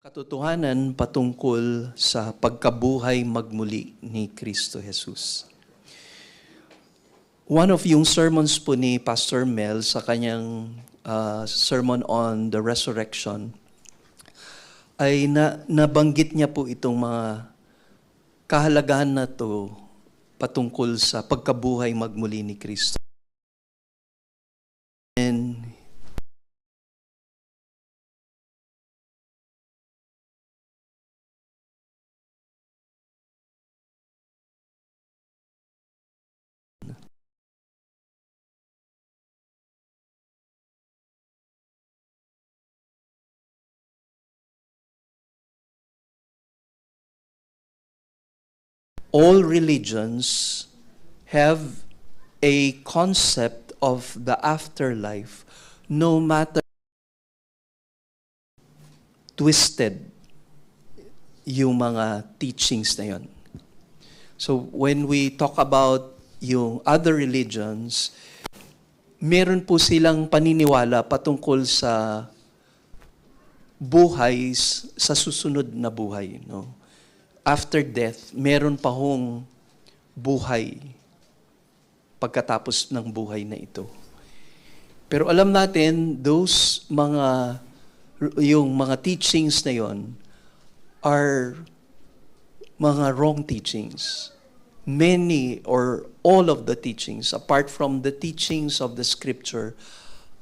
Katotohanan patungkol sa pagkabuhay magmuli ni Kristo Jesus. One of yung sermons po ni Pastor Mel sa kanyang sermon on the resurrection ay nabanggit niya po itong mga kahalagahan na to patungkol sa pagkabuhay magmuli ni Kristo. And all religions have a concept of the afterlife, no matter twisted yung mga teachings na yon. So when we talk about yung other religions, meron po silang paniniwala patungkol sa buhay, sa susunod na buhay, no? After death, meron pa hong buhay pagkatapos ng buhay na ito. Pero alam natin, yung mga teachings na yon are mga wrong teachings. Many or all of the teachings, apart from the teachings of the Scripture,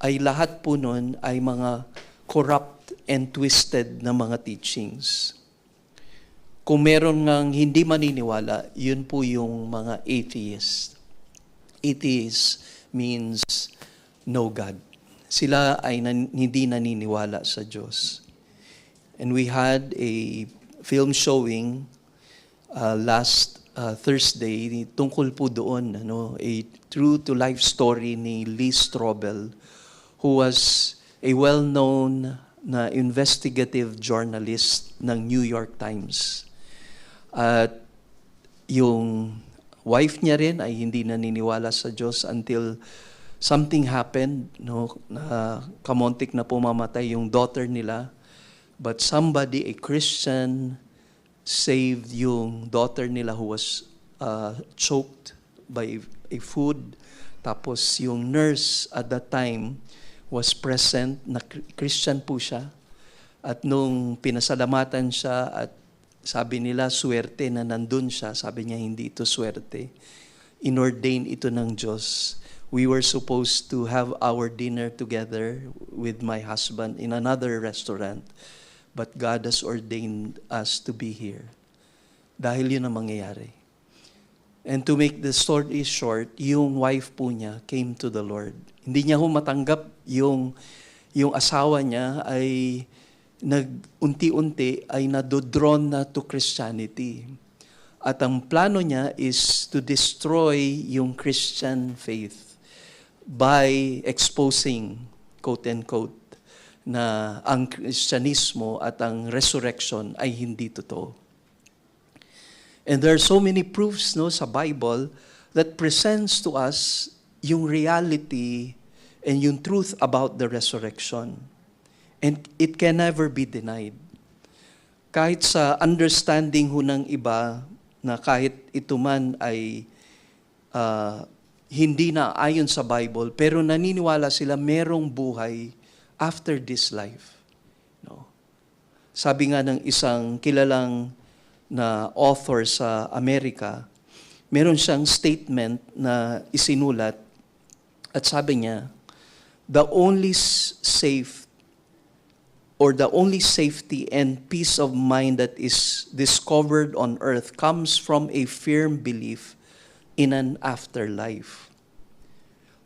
ay lahat po nun ay mga corrupt and twisted na mga teachings. Kung meron ngang hindi maniniwala, yun po yung mga atheist. Atheist means no God. Sila ay hindi naniniwala sa Diyos. And we had a film showing last Thursday tungkol po doon, a true-to-life story ni Lee Strobel, who was a well-known na investigative journalist ng New York Times. At yung wife niya rin ay hindi naniniwala sa Diyos until something happened, na kamontik na pumamatay yung daughter nila. But somebody, a Christian, saved yung daughter nila who was choked by a food. Tapos yung nurse at that time was present, na Christian po siya. At nung pinasalamatan siya at sabi nila, swerte na nandun siya. Sabi niya, hindi ito swerte. Inordain ito ng Diyos. We were supposed to have our dinner together with my husband in another restaurant. But God has ordained us to be here. Dahil yun ang mangyayari. And to make the story short, yung wife po niya came to the Lord. Hindi niya matanggap yung asawa niya ay unti-unti ay nadodrawn na to Christianity. At ang plano niya is to destroy yung Christian faith by exposing, quote-unquote, na ang Kristyanismo at ang resurrection ay hindi totoo. And there are so many proofs sa Bible that presents to us yung reality and yung truth about the resurrection. And it can never be denied. Kahit sa understanding ng iba na kahit ito man ay hindi na ayon sa Bible, pero naniniwala sila merong buhay after this life. Sabi nga ng isang kilalang na author sa Amerika, meron siyang statement na isinulat at sabi niya, the only safety and peace of mind that is discovered on earth comes from a firm belief in an afterlife.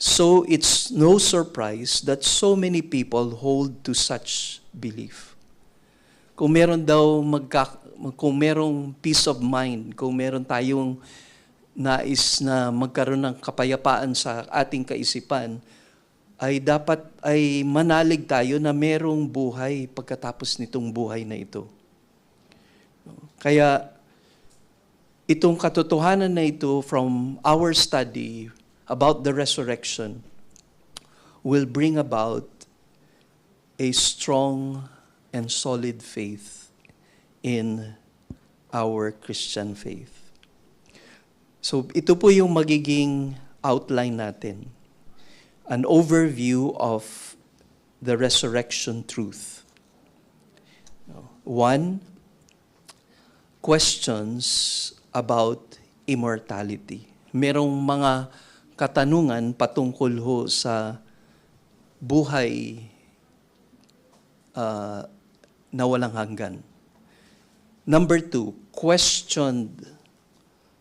So it's no surprise that so many people hold to such belief. Kung meron kung merong peace of mind, kung meron tayong nais na magkaroon ng kapayapaan sa ating kaisipan, ay dapat ay manalig tayo na merong buhay pagkatapos nitong buhay na ito. Kaya itong katotohanan na ito from our study about the resurrection will bring about a strong and solid faith in our Christian faith. So ito po yung magiging outline natin. An overview of the resurrection truth. 1, questions about immortality. Merong mga katanungan patungkol ho sa buhay na walang hanggan. Number 2, questioned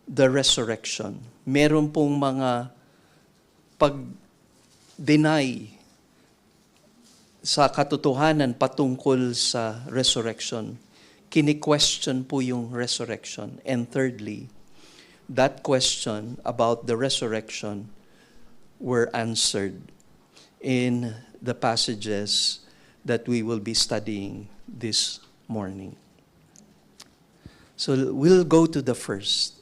the resurrection. Meron pong mga pag-deny sa katotohanan patungkol sa resurrection. Kini-question po yung resurrection. And thirdly, that question about the resurrection were answered in the passages that we will be studying this morning. So we'll go to the first.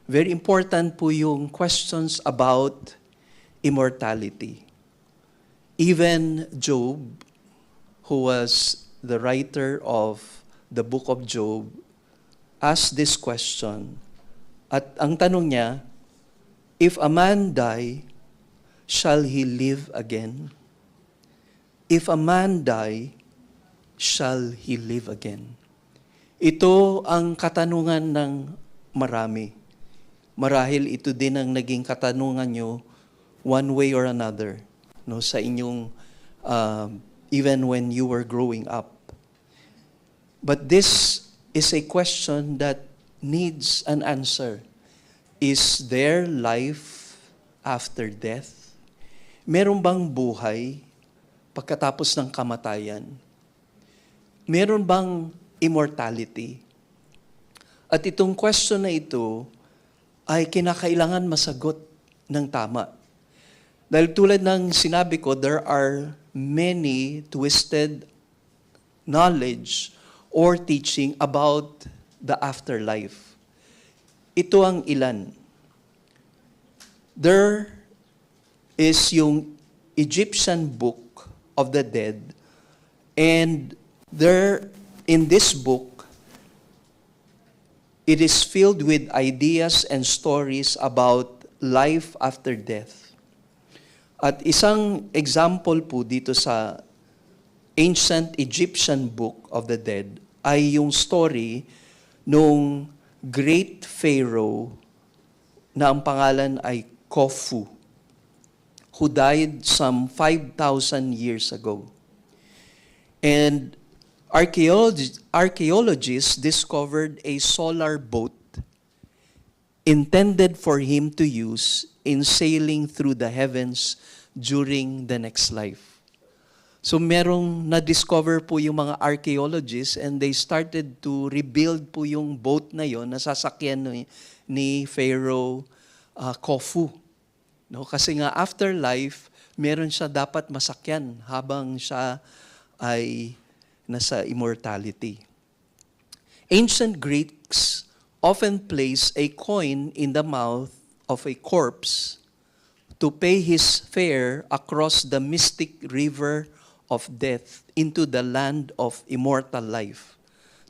Very important po yung questions about immortality. Even Job, who was the writer of the book of Job, asked this question. At ang tanong niya, if a man die, shall he live again? If a man die, shall he live again? Ito ang katanungan ng marami. Marahil ito din ang naging katanungan nyo one way or another, no, sa inyong, even when you were growing up. But this is a question that needs an answer. Is there life after death? Meron bang buhay pagkatapos ng kamatayan? Meron bang immortality? At itong question na ito ay kinakailangan masagot ng tama. Dahil tulad ng sinabi ko, there are many twisted knowledge or teaching about the afterlife. Ito ang ilan. There is yung Egyptian Book of the Dead, and there, in this book, it is filled with ideas and stories about life after death. At isang example po dito sa Ancient Egyptian Book of the Dead ay yung story nung great pharaoh na ang pangalan ay Khufu, who died some 5,000 years ago. And archaeologists discovered a solar boat intended for him to use in sailing through the heavens during the next life. So merong na-discover po yung mga archaeologists, and they started to rebuild po yung boat na yon na sasakyan ni Pharaoh Khufu. No? Kasi nga after life, meron siya dapat masakyan habang siya ay nasa immortality. Ancient Greeks often place a coin in the mouth of a corpse to pay his fare across the mystic river of death into the land of immortal life.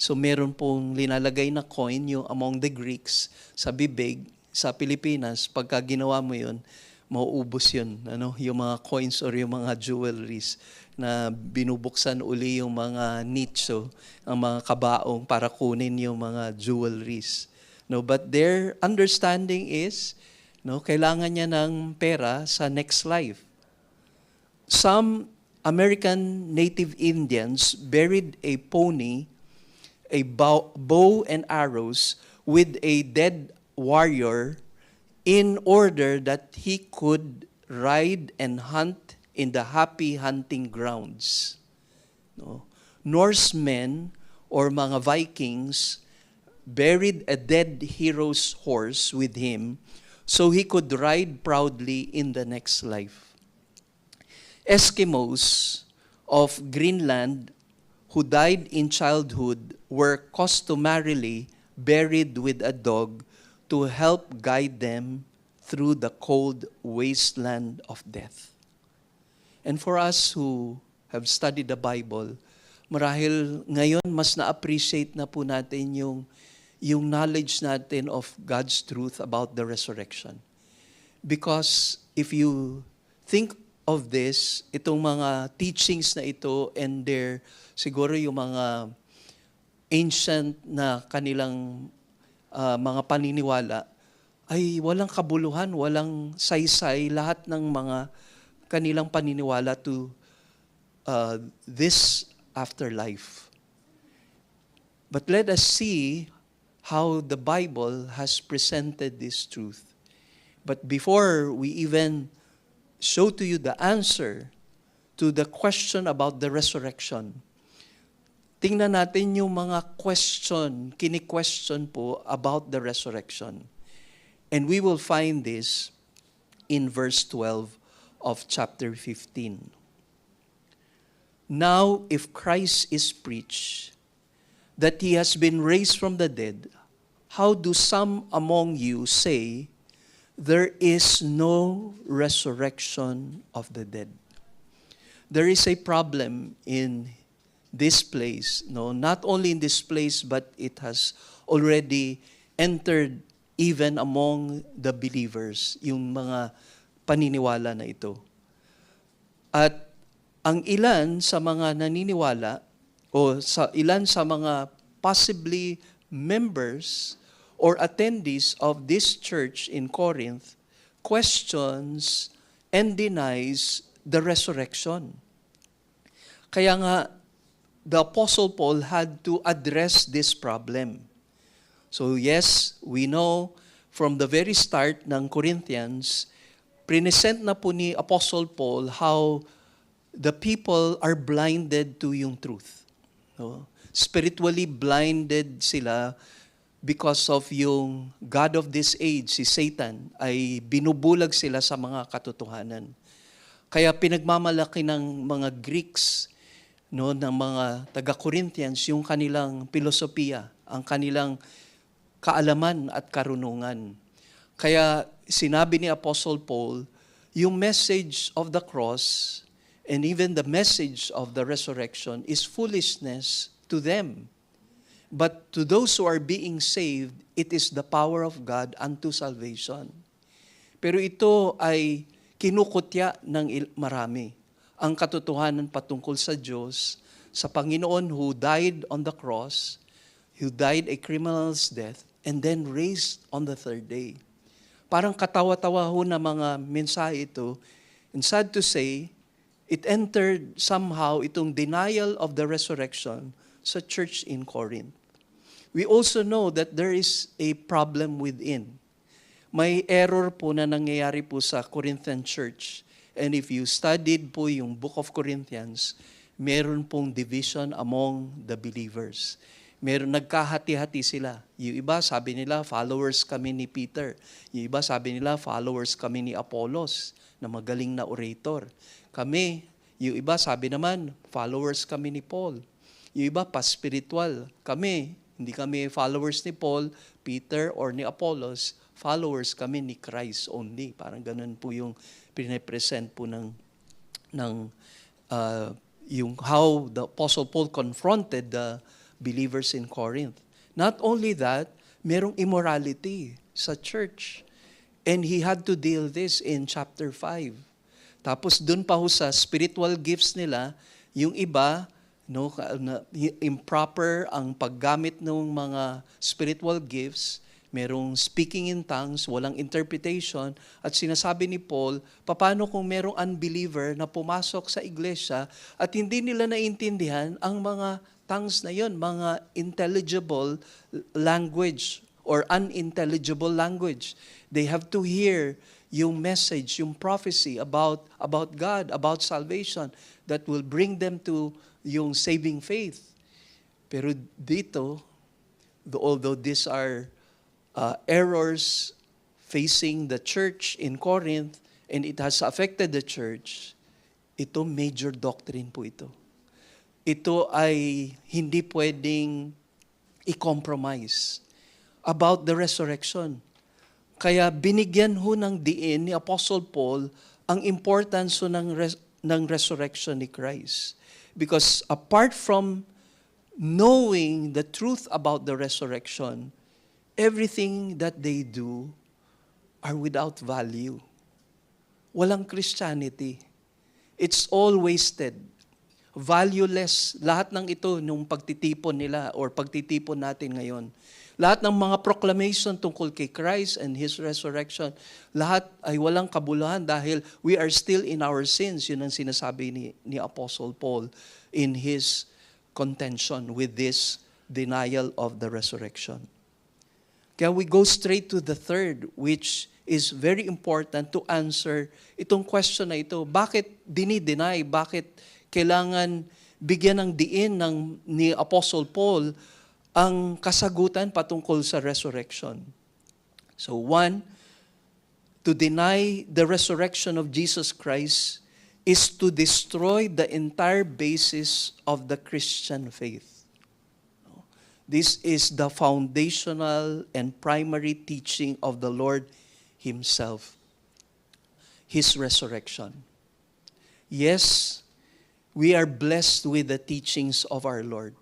So meron pong linalagay na coin yung among the Greeks sa bibig. Sa Pilipinas, pagka ginawa mo yun, mauubos yun. Ano? Yung mga coins or yung mga jewelries na binubuksan uli yung mga nicho, ang mga kabaong para kunin yung mga jewelries. No, but their understanding is, no, kailangan niya ng pera sa next life. Some American Native Indians buried a pony, a bow and arrows with a dead warrior in order that he could ride and hunt in the happy hunting grounds. No? Norsemen or mga Vikings buried a dead hero's horse with him so he could ride proudly in the next life. Eskimos of Greenland who died in childhood were customarily buried with a dog to help guide them through the cold wasteland of death. And for us who have studied the Bible, marahil ngayon mas na-appreciate na po natin yung knowledge natin of God's truth about the resurrection. Because if you think of this, itong mga teachings na ito and siguro yung mga ancient na kanilang mga paniniwala, ay walang kabuluhan, walang saysay, lahat ng mga kanilang paniniwala to this afterlife. But let us see how the Bible has presented this truth. But before we even show to you the answer to the question about the resurrection, tingnan natin yung mga kini-question po about the resurrection. And we will find this in verse 12 of chapter 15. Now, if Christ is preached that he has been raised from the dead, how do some among you say there is no resurrection of the dead? There is a problem in this place, no, not only in this place, but it has already entered even among the believers, yung mga paniniwala na ito. At ang ilan sa mga naniniwala o sa ilan sa mga possibly members or attendees of this church in Corinth questions and denies the resurrection. Kaya nga, the Apostle Paul had to address this problem. So yes, we know from the very start ng Corinthians, present na po ni Apostle Paul how the people are blinded to yung truth. No? Spiritually blinded sila because of yung God of this age, si Satan, ay binubulag sila sa mga katotohanan. Kaya pinagmamalaki ng mga Greeks, no, ng mga taga-Corinthians, yung kanilang filosofiya, ang kanilang kaalaman at karunungan. Kaya sinabi ni Apostle Paul, yung message of the cross and even the message of the resurrection is foolishness to them. But to those who are being saved, it is the power of God unto salvation. Pero ito ay kinukutya ng marami. Ang katotohanan patungkol sa Diyos, sa Panginoon who died on the cross, who died a criminal's death, and then raised on the third day. Parang katawa-tawa ho na mga mensahe ito. And sad to say, it entered somehow itong denial of the resurrection sa church in Corinth. We also know that there is a problem within. May error po na nangyayari po sa Corinthian church. And if you studied po yung book of Corinthians, meron pong division among the believers. Meron nagkahati-hati sila. Yung iba sabi nila followers kami ni Peter. Yung iba sabi nila followers kami ni Apollos na magaling na orator. Kami, yung iba sabi naman followers kami ni Paul. Yung iba pa spiritual. Kami, hindi kami followers ni Paul, Peter or ni Apollos. Followers kami ni Christ only. Parang ganun po yung pinapresent po ng yung how the Apostle Paul confronted the believers in Corinth. Not only that, merong immorality sa church. And he had to deal this in chapter 5. Tapos dun pa ho sa spiritual gifts nila, yung iba, no, improper ang paggamit ng mga spiritual gifts, merong speaking in tongues, walang interpretation, at sinasabi ni Paul, paano kung merong unbeliever na pumasok sa iglesia at hindi nila naintindihan ang mga tongues na yon, mga intelligible language or unintelligible language. They have to hear yung message, yung prophecy about God, about salvation that will bring them to yung saving faith. Pero dito, although these are errors facing the church in Corinth and it has affected the church, ito major doctrine po ito. Ito ay hindi pwedeng i-compromise about the resurrection. Kaya binigyan ho ng diin ni Apostle Paul ang importance ng resurrection ni Christ. Because apart from knowing the truth about the resurrection, everything that they do are without value. Walang Christianity. It's all wasted. Valueless. Lahat ng ito nung pagtitipon nila or pagtitipon natin ngayon. Lahat ng mga proclamation tungkol kay Christ and His resurrection, lahat ay walang kabuluhan dahil we are still in our sins. Yun ang sinasabi ni Apostle Paul in his contention with this denial of the resurrection. Kaya we go straight to the third, which is very important to answer itong question na ito. Bakit dinideny? Bakit kailangan bigyan ng diin ni Apostle Paul ang kasagutan patungkol sa resurrection? So one, to deny the resurrection of Jesus Christ is to destroy the entire basis of the Christian faith. This is the foundational and primary teaching of the Lord Himself, His resurrection. Yes, we are blessed with the teachings of our Lord.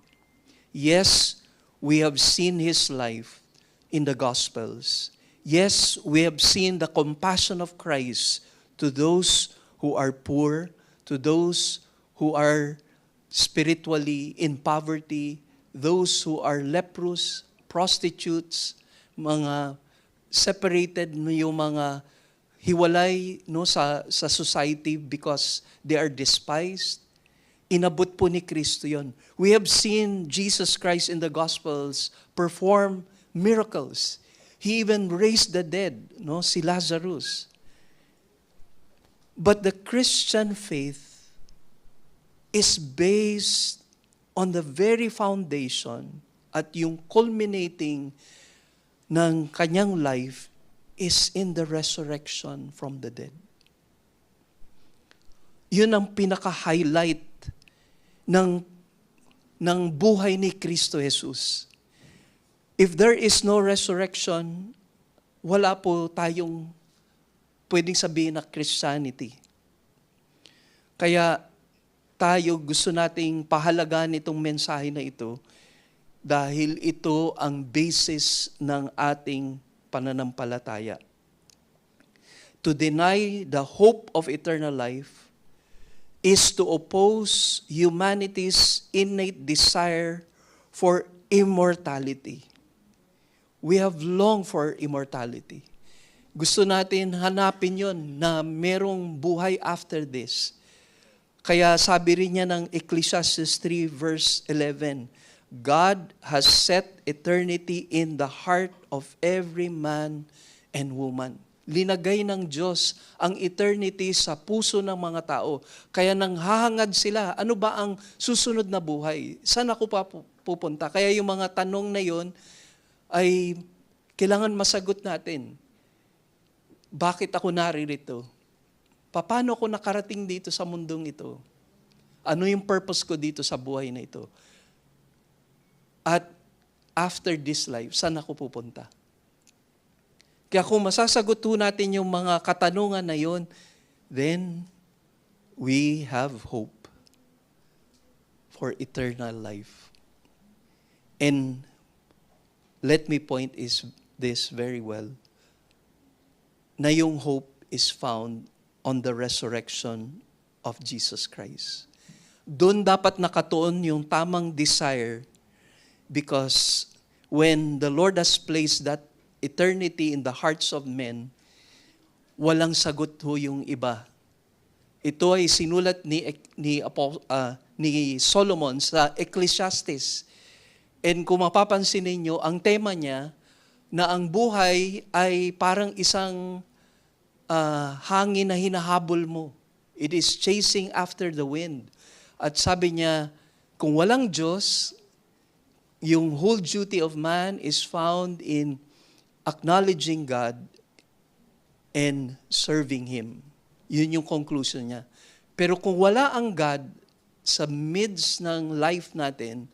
Yes, we have seen His life in the Gospels. Yes, we have seen the compassion of Christ to those who are poor, to those who are spiritually in poverty, those who are leprous, prostitutes, mga separated, yung mga hiwalay sa society because they are despised. Inabot po ni Kristo yon. We have seen Jesus Christ in the Gospels perform miracles. He even raised the dead, si Lazarus. But the Christian faith is based on the very foundation at yung culminating ng kanyang life is in the resurrection from the dead. Yun ang pinaka-highlight ng buhay ni Kristo Jesus. If there is no resurrection, wala po tayong pwedeng sabihin na Christianity. Kaya tayo gusto nating pahalagaan itong mensahe na ito dahil ito ang basis ng ating pananampalataya. To deny the hope of eternal life is to oppose humanity's innate desire for immortality. We have longed for immortality. Gusto natin hanapin yon na merong buhay after this. Kaya sabi rin niya ng Ecclesiastes 3 verse 11, God has set eternity in the heart of every man and woman. Linagay ng Diyos ang eternity sa puso ng mga tao. Kaya nanghahangad sila, ano ba ang susunod na buhay? Saan ako pupunta? Kaya yung mga tanong na yon ay kailangan masagot natin. Bakit ako naririto? Paano ako nakarating dito sa mundong ito? Ano yung purpose ko dito sa buhay na ito? At after this life, saan ako pupunta? Kaya kung masasagot natin yung mga katanungan na yon, then we have hope for eternal life. And let me point this very well, na yung hope is found on the resurrection of Jesus Christ. Doon dapat nakatuon yung tamang desire because when the Lord has placed that eternity in the hearts of men, walang sagot ho yung iba. Ito ay sinulat ni Solomon sa Ecclesiastes. And kung mapapansin ninyo, ang tema niya na ang buhay ay parang isang hangin na hinahabol mo. It is chasing after the wind. At sabi niya, kung walang Diyos, yung whole duty of man is found in acknowledging God and serving Him. Yun yung conclusion niya. Pero kung wala ang God sa midst ng life natin,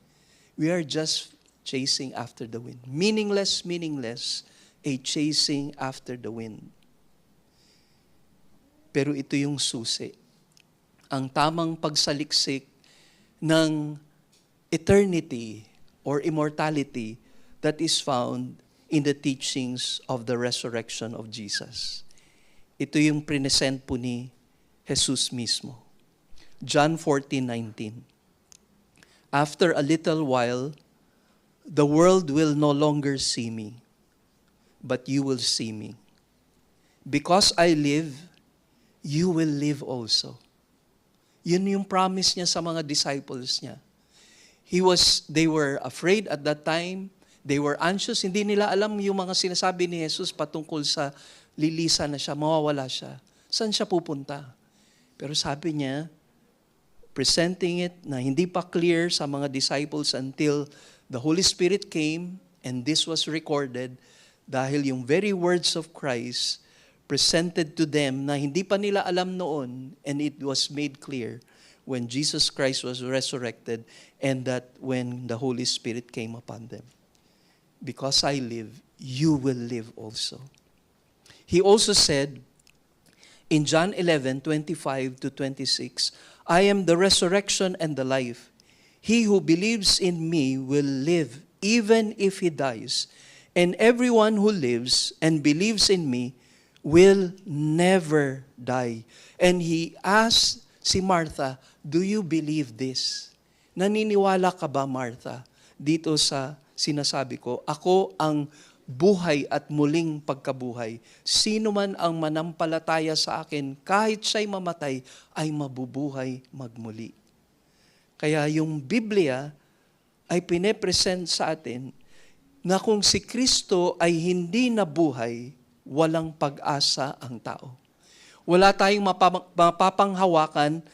we are just chasing after the wind. Meaningless, a chasing after the wind. Pero ito yung susi. Ang tamang pagsaliksik ng eternity or immortality that is found in the teachings of the resurrection of Jesus. Ito yung present po ni Jesus mismo. John 14:19. After a little while, the world will no longer see me, but you will see me. Because I live, you will live also. Yun yung promise niya sa mga disciples niya. They were afraid at that time. They were anxious. Hindi nila alam yung mga sinasabi ni Jesus patungkol sa lilisan na siya, mawawala siya. Saan siya pupunta? Pero sabi niya, presenting it na hindi pa clear sa mga disciples until the Holy Spirit came and this was recorded dahil yung very words of Christ presented to them na hindi pa nila alam noon, and it was made clear when Jesus Christ was resurrected and that when the Holy Spirit came upon them. Because I live, you will live also. He also said in John 11:25-26, I am the resurrection and the life. He who believes in me will live even if he dies. And everyone who lives and believes in me will never die. And he asked si Martha, do you believe this? Naniniwala ka ba, Martha, dito sa sinasabi ko, ako ang buhay at muling pagkabuhay. Sino man ang manampalataya sa akin, kahit siya'y mamatay, ay mabubuhay magmuli. Kaya yung Biblia ay pinepresent sa atin na kung si Kristo ay hindi nabuhay, walang pag-asa ang tao. Wala tayong mapapanghawakan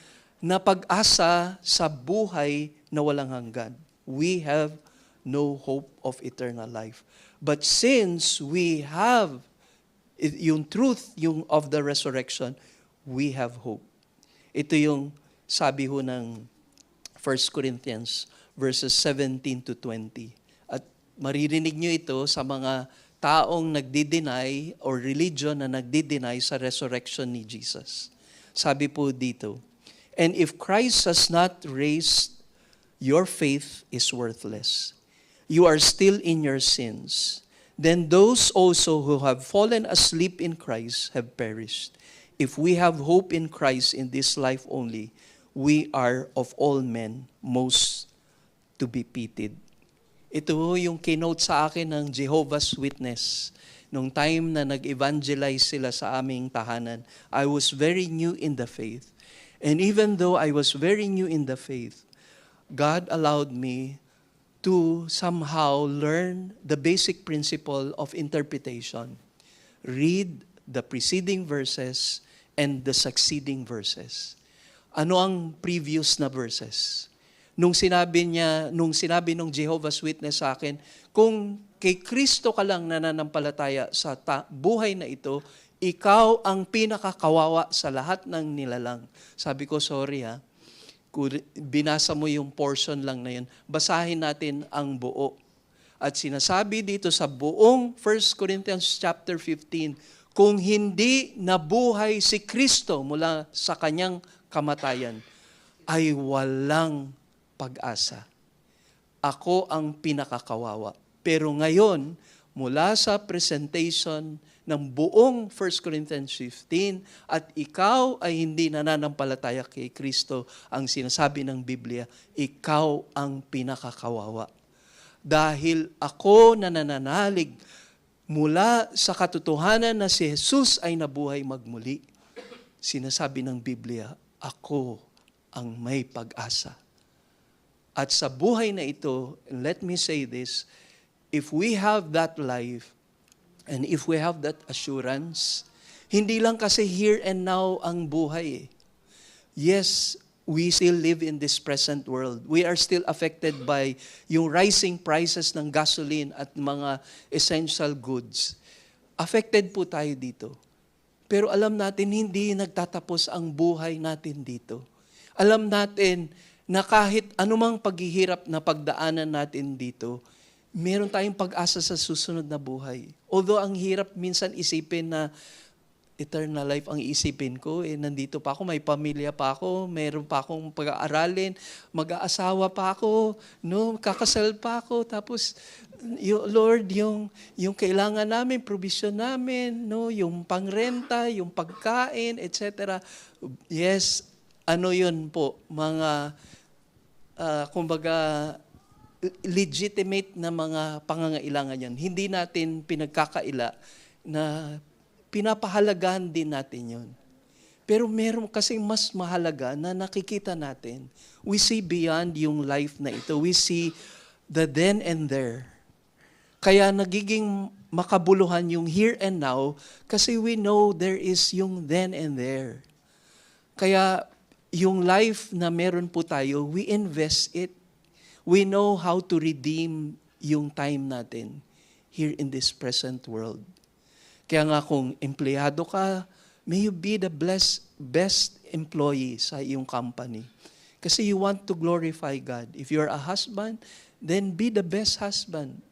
na pag-asa sa buhay na walang hanggan. We have no hope of eternal life. But since we have yung truth of the resurrection, we have hope. Ito yung sabi ho ng 1 Corinthians verses 17-20. At maririnig nyo ito sa mga taong nagdi-deny or religion na nagdi-deny sa resurrection ni Jesus. Sabi po dito, and if Christ has not raised, your faith is worthless. You are still in your sins. Then those also who have fallen asleep in Christ have perished. If we have hope in Christ in this life only, we are of all men most to be pitied. Ito yung kinote sa akin ng Jehovah's Witness. Nung time na nag-evangelize sila sa aming tahanan, I was very new in the faith. And even though I was very new in the faith, God allowed me to somehow learn the basic principle of interpretation. Read the preceding verses and the succeeding verses. Ano ang previous na verses? Nung sinabi nung Jehovah's Witness sa akin, kung kay Kristo ka lang nananampalataya sa buhay na ito, ikaw ang pinakakawawa sa lahat ng nilalang. Sabi ko, sorry ha, kung binasa mo yung portion lang na yun, basahin natin ang buo. At sinasabi dito sa buong 1 Corinthians chapter 15, kung hindi nabuhay si Kristo mula sa kanyang kamatayan, ay walang pag-asa. Ako ang pinakakawawa. Pero ngayon, mula sa presentation ng buong 1 Corinthians 15 at ikaw ay hindi nananampalataya kay Kristo, ang sinasabi ng Biblia, ikaw ang pinakakawawa. Dahil ako na nananalig mula sa katotohanan na si Jesus ay nabuhay magmuli, sinasabi ng Biblia, ako ang may pag-asa. At sa buhay na ito, let me say this, if we have that life, and if we have that assurance, hindi lang kasi here and now ang buhay. Yes, we still live in this present world. We are still affected by yung rising prices ng gasoline at mga essential goods. Affected po tayo dito. Pero alam natin, hindi nagtatapos ang buhay natin dito. Alam natin na kahit anumang paghihirap na pagdaanan natin dito, meron tayong pag-asa sa susunod na buhay. Although ang hirap minsan isipin na eternal life ang iisipin ko, nandito pa ako, may pamilya pa ako, meron pa akong pag-aaralin, mag-aasawa pa ako, no, kakasal pa ako, tapos Lord, yung kailangan namin, provision namin, no, yung pangrenta, yung pagkain, etc. Yes, ano yun po, mga kumbaga legitimate na mga pangangailangan yan. Hindi natin pinagkakaila na pinapahalagahan din natin yun. Pero meron kasing mas mahalaga na nakikita natin. We see beyond yung life na ito. We see the then and there. Kaya nagiging makabuluhan yung here and now kasi we know there is yung then and there. Kaya yung life na meron po tayo, we invest it. We know how to redeem yung time natin here in this present world. Kaya nga kung empleyado ka, may you be the best employee sa iyong company. Kasi you want to glorify God. If you're a husband, then be the best husband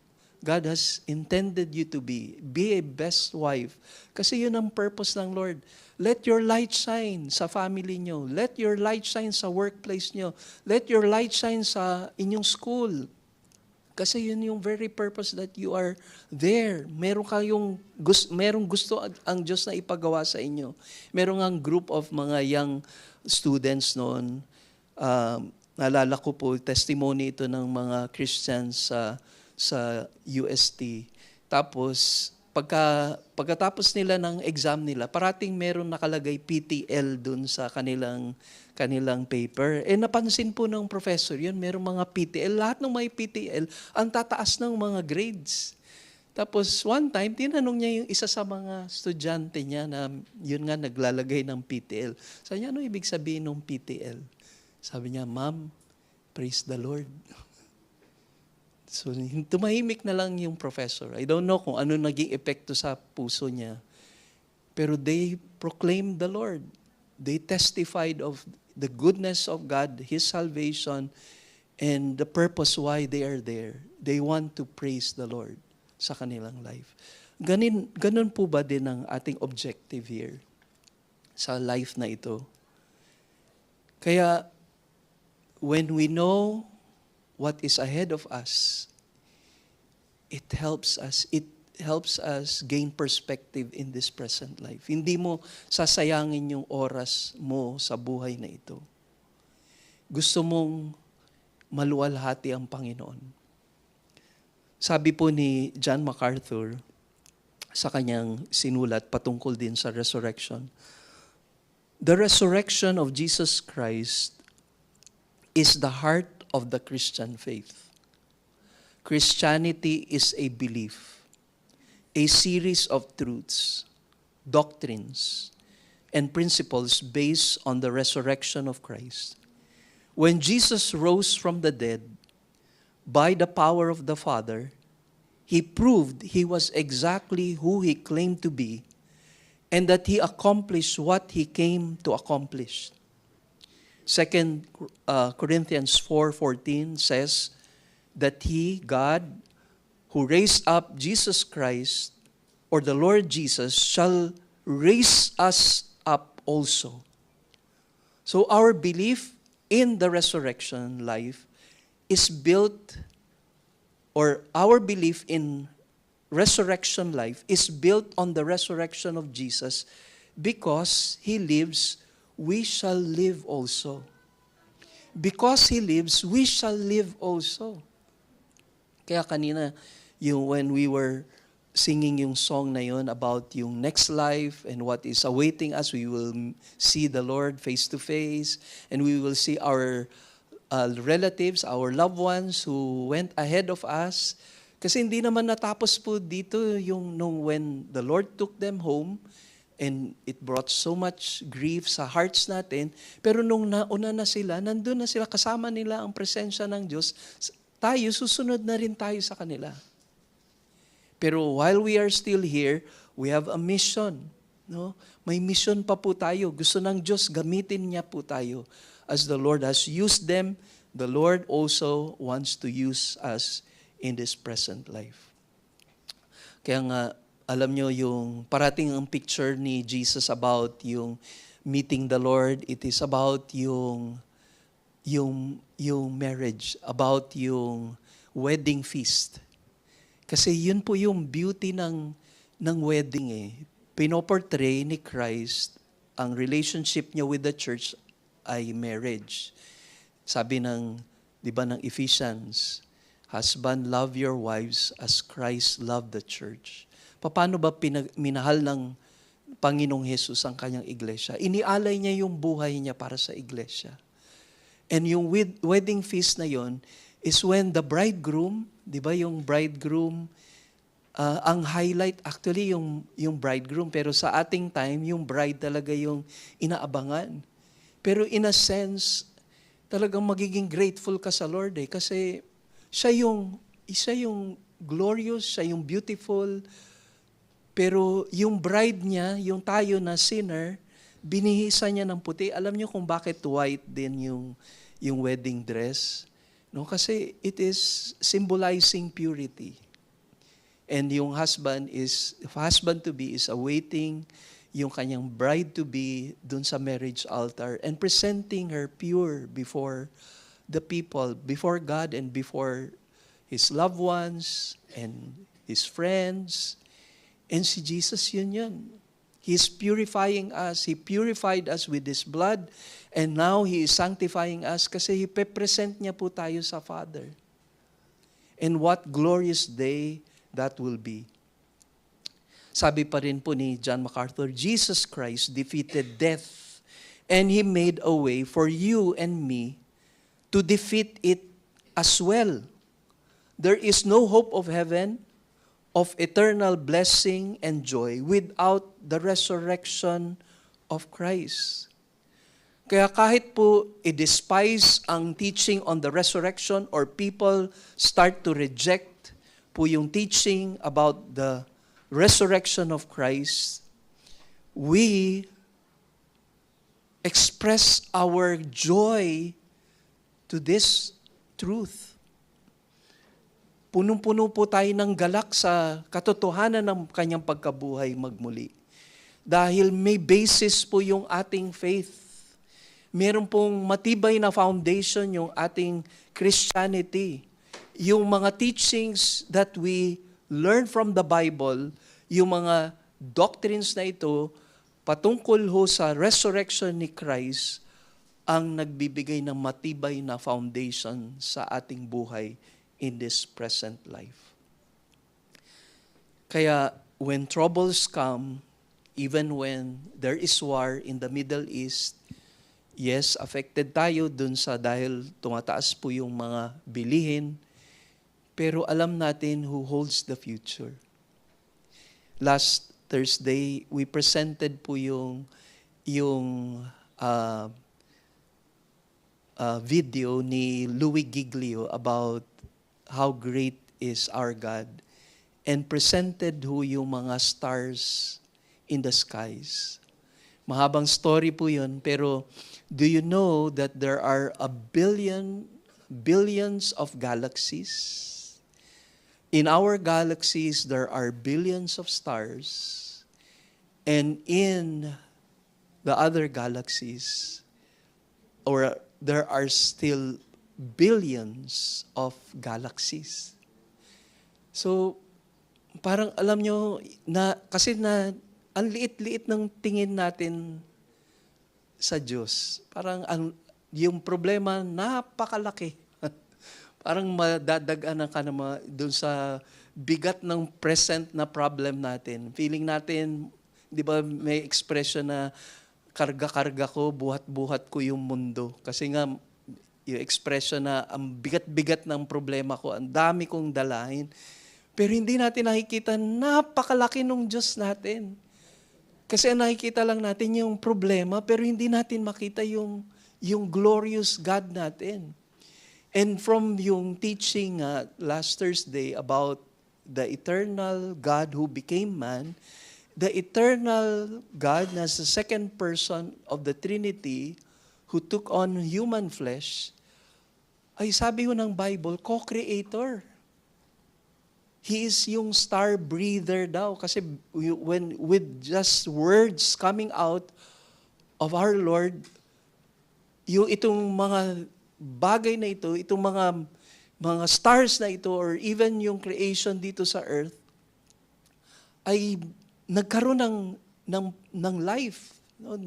God has intended you to be. Be a best wife. Kasi yun ang purpose ng Lord. Let your light shine sa family nyo. Let your light shine sa workplace nyo. Let your light shine sa inyong school. Kasi yun yung very purpose that you are there. Merong gusto ang Diyos na ipagawa sa inyo. Merong ang group of mga young students noon. Naalala ko po, testimony ito ng mga Christians sa UST. Tapos, pagkatapos nila ng exam nila, parating meron nakalagay PTL dun sa kanilang paper. Napansin po ng professor yun, merong mga PTL. Lahat ng may PTL, ang tataas ng mga grades. Tapos one time, tinanong niya yung isa sa mga estudyante niya na yun nga naglalagay ng PTL. Sabi niya, ano ibig sabihin ng PTL? Sabi niya, Ma'am, praise the Lord. So, tumahimik na lang yung professor. I don't know kung ano naging epekto sa puso niya. Pero they proclaimed the Lord. They testified of the goodness of God, His salvation, and the purpose why they are there. They want to praise the Lord sa kanilang life. Ganun po ba din ang ating objective here sa life na ito? Kaya, when we know what is ahead of us, it helps us gain perspective in this present life. Hindi mo sasayangin yung oras mo sa buhay na ito. Gusto mong maluwalhati ang Panginoon. Sabi po ni John MacArthur sa kanyang sinulat patungkol din sa resurrection, the resurrection of Jesus Christ is the heart of the Christian faith. Christianity is a belief, a series of truths, doctrines, and principles based on the resurrection of Christ. When Jesus rose from the dead, by the power of the Father, He proved He was exactly who He claimed to be and that He accomplished what He came to accomplish. 2 Corinthians 4:14 says that He, God, who raised up Jesus Christ, or the Lord Jesus, shall raise us up also. So our belief in the resurrection life is built, or our belief in resurrection life is built on the resurrection of Jesus. Because He lives, we shall live also. Because He lives, we shall live also. Kaya kanina, when we were singing yung song na yun about yung next life and what is awaiting us, we will see the Lord face to face, and we will see our relatives, our loved ones who went ahead of us. Kasi hindi naman natapos po dito yung when the Lord took them home, and it brought so much grief sa hearts natin. Pero nung nauna na sila, nandun na sila, kasama nila ang presensya ng Diyos. Tayo, susunod na rin tayo sa kanila. Pero while we are still here, we have a mission. No? May mission pa po tayo. Gusto ng Diyos, gamitin niya po tayo. As the Lord has used them, the Lord also wants to use us in this present life. Kaya nga, alam nyo yung parating ang picture ni Jesus about yung meeting the Lord, it is about yung marriage, about yung wedding feast. Kasi yun po yung beauty ng wedding eh. Pinoportray ni Christ ang relationship niya with the church ay marriage. Sabi ng, di ba, ng Ephesians, husband, love your wives as Christ loved the church. Paano ba minahal ng Panginoong Jesus ang kanyang iglesia? Inialay niya yung buhay niya para sa iglesia. And yung wedding feast na yon is when the bridegroom, di ba yung bridegroom, ang highlight actually yung bridegroom, pero sa ating time, yung bride talaga yung inaabangan. Pero in a sense, talagang magiging grateful ka sa Lord eh, kasi siya yung glorious, siya yung beautiful, pero yung bride niya, yung tayo na sinner, binihisa niya ng puti. Alam niyo kung bakit white din yung wedding dress? No, kasi it is symbolizing purity. And yung husband to be is awaiting yung kanyang bride to be dun sa marriage altar and presenting her pure before the people, before God and before his loved ones and his friends. And si Jesus yun. He's purifying us. He purified us with His blood. And now He is sanctifying us kasi ipe-present niya po tayo sa Father. And what glorious day that will be. Sabi pa rin po ni John MacArthur, Jesus Christ defeated death and He made a way for you and me to defeat it as well. There is no hope of heaven, of eternal blessing and joy without the resurrection of Christ. Kaya kahit po i-despise ang teaching on the resurrection or people start to reject po yung teaching about the resurrection of Christ, we express our joy to this truth. Punong-puno po tayo ng galak sa katotohanan ng kanyang pagkabuhay magmuli. Dahil may basis po yung ating faith. Meron pong matibay na foundation yung ating Christianity. Yung mga teachings that we learn from the Bible, yung mga doctrines na ito, patungkol ho sa resurrection ni Christ, ang nagbibigay ng matibay na foundation sa ating buhay in this present life. Kaya when troubles come, even when there is war in the Middle East, yes, affected tayo dun sa dahil tumataas po yung mga bilihin, pero alam natin who holds the future. Last Thursday, we presented po yung video ni Louis Giglio about how great is our God, and presented ho yung mga stars in the skies. Mahabang story po yun, pero do you know that there are billions of galaxies? In our galaxies, there are billions of stars, and in the other galaxies, or there are still billions of galaxies. So, parang alam nyo, kasi ang liit-liit ng tingin natin sa Diyos. Parang yung problema, napakalaki. Parang madadagaan ka naman doon sa bigat ng present na problem natin. Feeling natin, di ba may expression na karga-karga ko, buhat-buhat ko yung mundo. Kasi nga, yung expression na ang bigat-bigat ng problema ko, ang dami kong dalahin. Pero hindi natin nakikita, napakalaki ng Diyos natin. Kasi ang nakikita lang natin yung problema, pero hindi natin makita yung glorious God natin. And from yung teaching last Thursday about the eternal God who became man, the eternal God na the second person of the Trinity who took on human flesh, ay sabi ko ng Bible, co-creator. He is yung star breather daw. Kasi when with just words coming out of our Lord, yung itong mga bagay na ito, itong mga stars na ito, or even yung creation dito sa earth, ay nagkaroon ng life. No?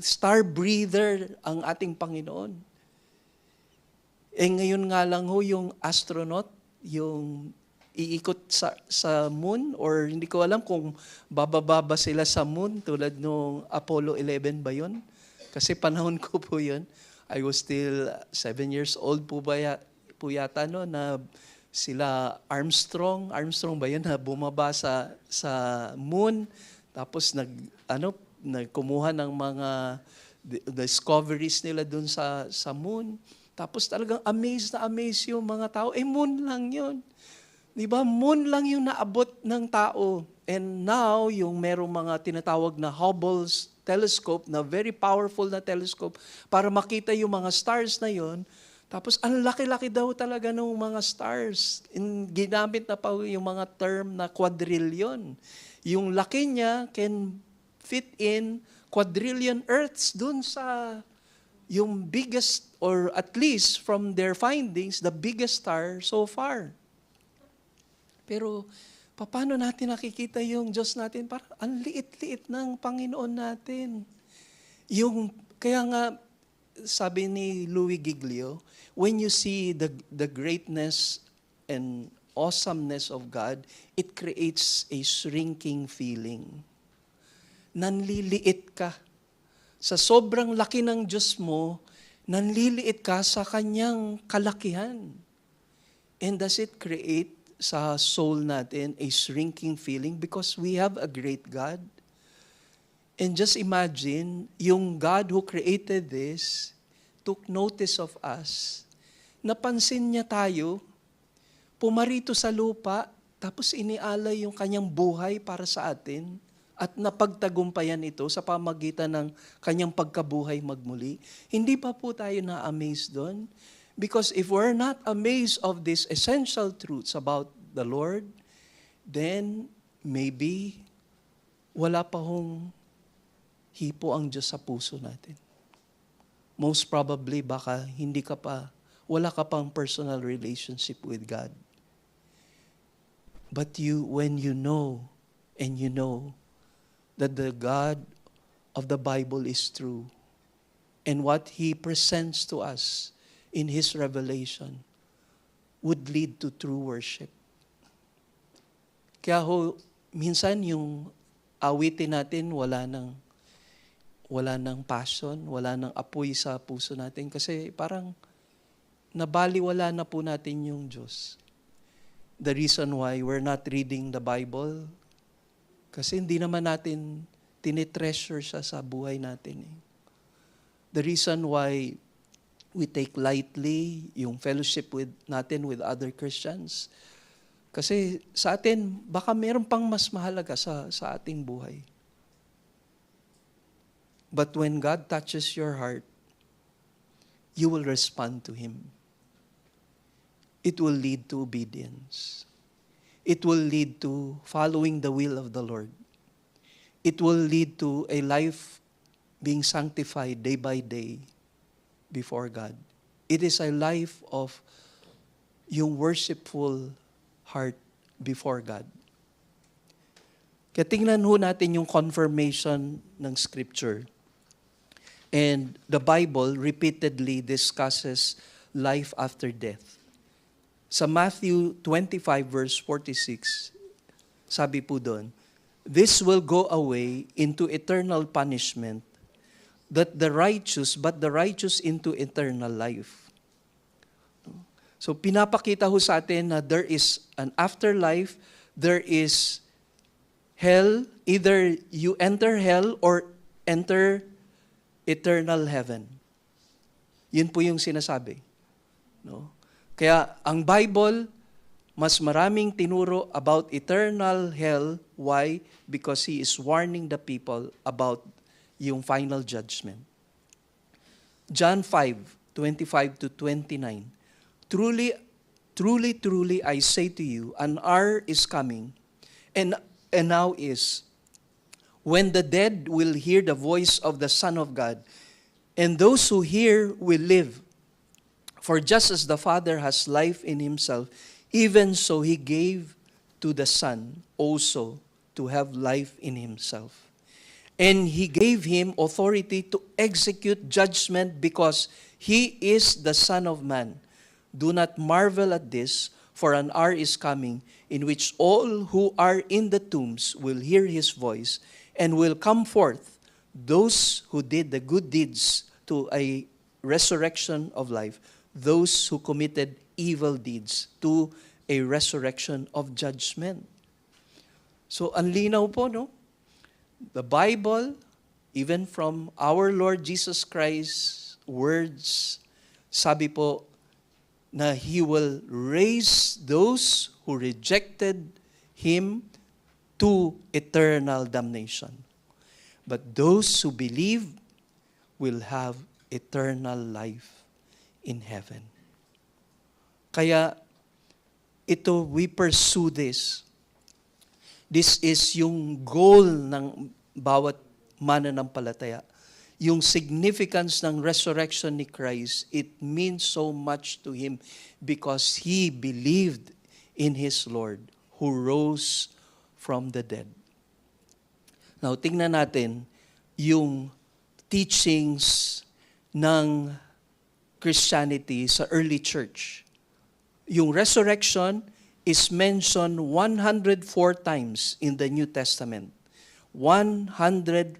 Star breather ang ating Panginoon. Ngayon nga lang ho yung astronaut, yung iikot sa moon, or hindi ko alam kung bababa ba sila sa moon tulad nung Apollo 11 ba yun? Kasi panahon ko po yun. I was still 7 years old po yata no, na sila Armstrong ba yun, na bumaba sa moon, tapos nagkumuha ng mga discoveries nila dun sa moon. Tapos talagang amazed yung mga tao. Moon lang yun. Diba? Moon lang yung naabot ng tao. And now, yung merong mga tinatawag na Hubble's telescope, na very powerful na telescope, para makita yung mga stars na yon. Tapos, ang laki-laki daw talaga ng mga stars. Ginamit na pa yung mga term na quadrillion. Yung laki niya can fit in quadrillion Earths dun sa yung biggest, or at least from their findings, the biggest star so far. Pero, paano natin nakikita yung Diyos natin? Parang ang liit-liit ng Panginoon natin. Kaya nga, sabi ni Louis Giglio, when you see the greatness and awesomeness of God, it creates a shrinking feeling. Nanliliit ka. Sa sobrang laki ng Diyos mo, nanliliit ka sa kanyang kalakihan. And does it create sa soul natin a shrinking feeling because we have a great God? And just imagine, yung God who created this took notice of us. Napansin niya tayo, pumarito sa lupa, tapos inialay yung kanyang buhay para sa atin, at napagtagumpayan ito sa pamagitan ng kanyang pagkabuhay magmuli. Hindi pa po tayo na-amaze doon? Because if we're not amazed of these essential truths about the Lord, then maybe wala pa hong hipo ang Diyos sa puso natin. Most probably, baka wala ka pang personal relationship with God. But when you know, and you know, that the God of the Bible is true, and what He presents to us in His revelation would lead to true worship. Kaya minsan yung awitin natin wala ng passion, wala ng apoy sa puso natin, kasi parang nabaliwala na po natin yung Diyos. The reason why we're not reading the Bible, kasi hindi naman natin tinitreasure siya sa buhay natin. The reason why we take lightly yung fellowship natin with other Christians, kasi sa atin, baka meron pang mas mahalaga sa ating buhay. But when God touches your heart, you will respond to Him. It will lead to obedience. It will lead to following the will of the Lord. It will lead to a life being sanctified day by day before God. It is a life of yung worshipful heart before God. Kaya tingnan ho natin yung confirmation ng Scripture. And the Bible repeatedly discusses life after death. Sa Matthew 25 verse 46, sabi po doon, "This will go away into eternal punishment, but the righteous into eternal life." So pinapakita ho sa atin na there is an afterlife, there is hell, either you enter hell or enter eternal heaven. Yun po yung sinasabi. No? Kaya ang Bible, mas maraming tinuro about eternal hell. Why? Because He is warning the people about yung final judgment. John 5:25-29. Truly, truly, I say to you, an hour is coming, and now is, when the dead will hear the voice of the Son of God, and those who hear will live. For just as the Father has life in himself, even so he gave to the Son also to have life in himself. And he gave him authority to execute judgment because he is the Son of Man. Do not marvel at this, for an hour is coming in which all who are in the tombs will hear his voice and will come forth, those who did the good deeds to a resurrection of life, those who committed evil deeds to a resurrection of judgment. So, ang linaw po, no? The Bible, even from our Lord Jesus Christ's words, sabi po na He will raise those who rejected Him to eternal damnation. But those who believe will have eternal life in heaven. Kaya ito, we pursue this. This is yung goal ng bawat mananampalataya. Yung significance ng resurrection ni Christ, it means so much to him because he believed in his Lord who rose from the dead. Now, tingnan natin yung teachings ng Christianity sa early church. Yung resurrection is mentioned 104 times in the New Testament. 104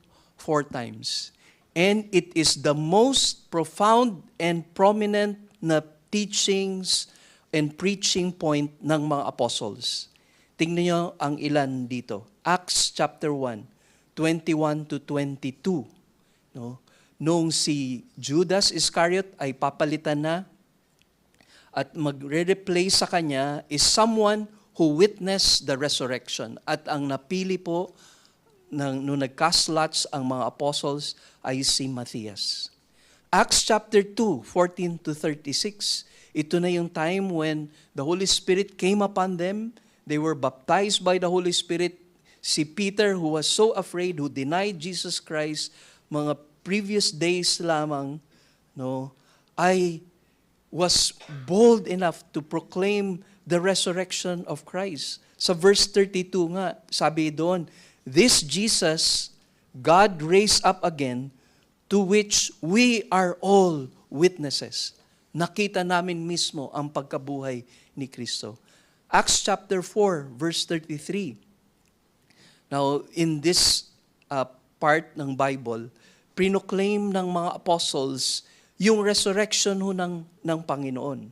times. And it is the most profound and prominent na teachings and preaching point ng mga apostles. Tingnan nyo ang ilan dito. Acts chapter 1, 21 to 22. No? Noong si Judas Iscariot ay papalitan na, at magre-replace sa kanya is someone who witnessed the resurrection. At ang napili po, nung nag-cast lots ang mga apostles, ay si Matthias. Acts chapter 2, 14 to 36. Ito na yung time when the Holy Spirit came upon them. They were baptized by the Holy Spirit. Si Peter, who was so afraid, who denied Jesus Christ, mga previous days lamang, no, ay was bold enough to proclaim the resurrection of Christ. Sa verse 32 nga, sabi doon, this Jesus, God raised up again, to which we are all witnesses. Nakita namin mismo ang pagkabuhay ni Kristo. Acts chapter 4, verse 33. Now, in this part ng Bible, pinoclaim ng mga apostles yung resurrection ho ng Panginoon.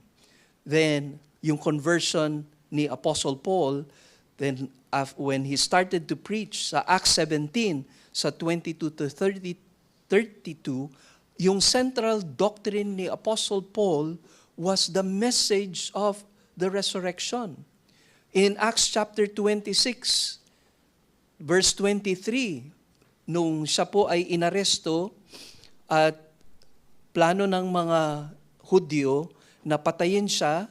Then, yung conversion ni Apostle Paul, then when he started to preach sa Acts 17, sa 22 to 32, yung central doctrine ni Apostle Paul was the message of the resurrection. In Acts chapter 26, verse 23, nung siya po ay inaresto at plano ng mga Hudyo na patayin siya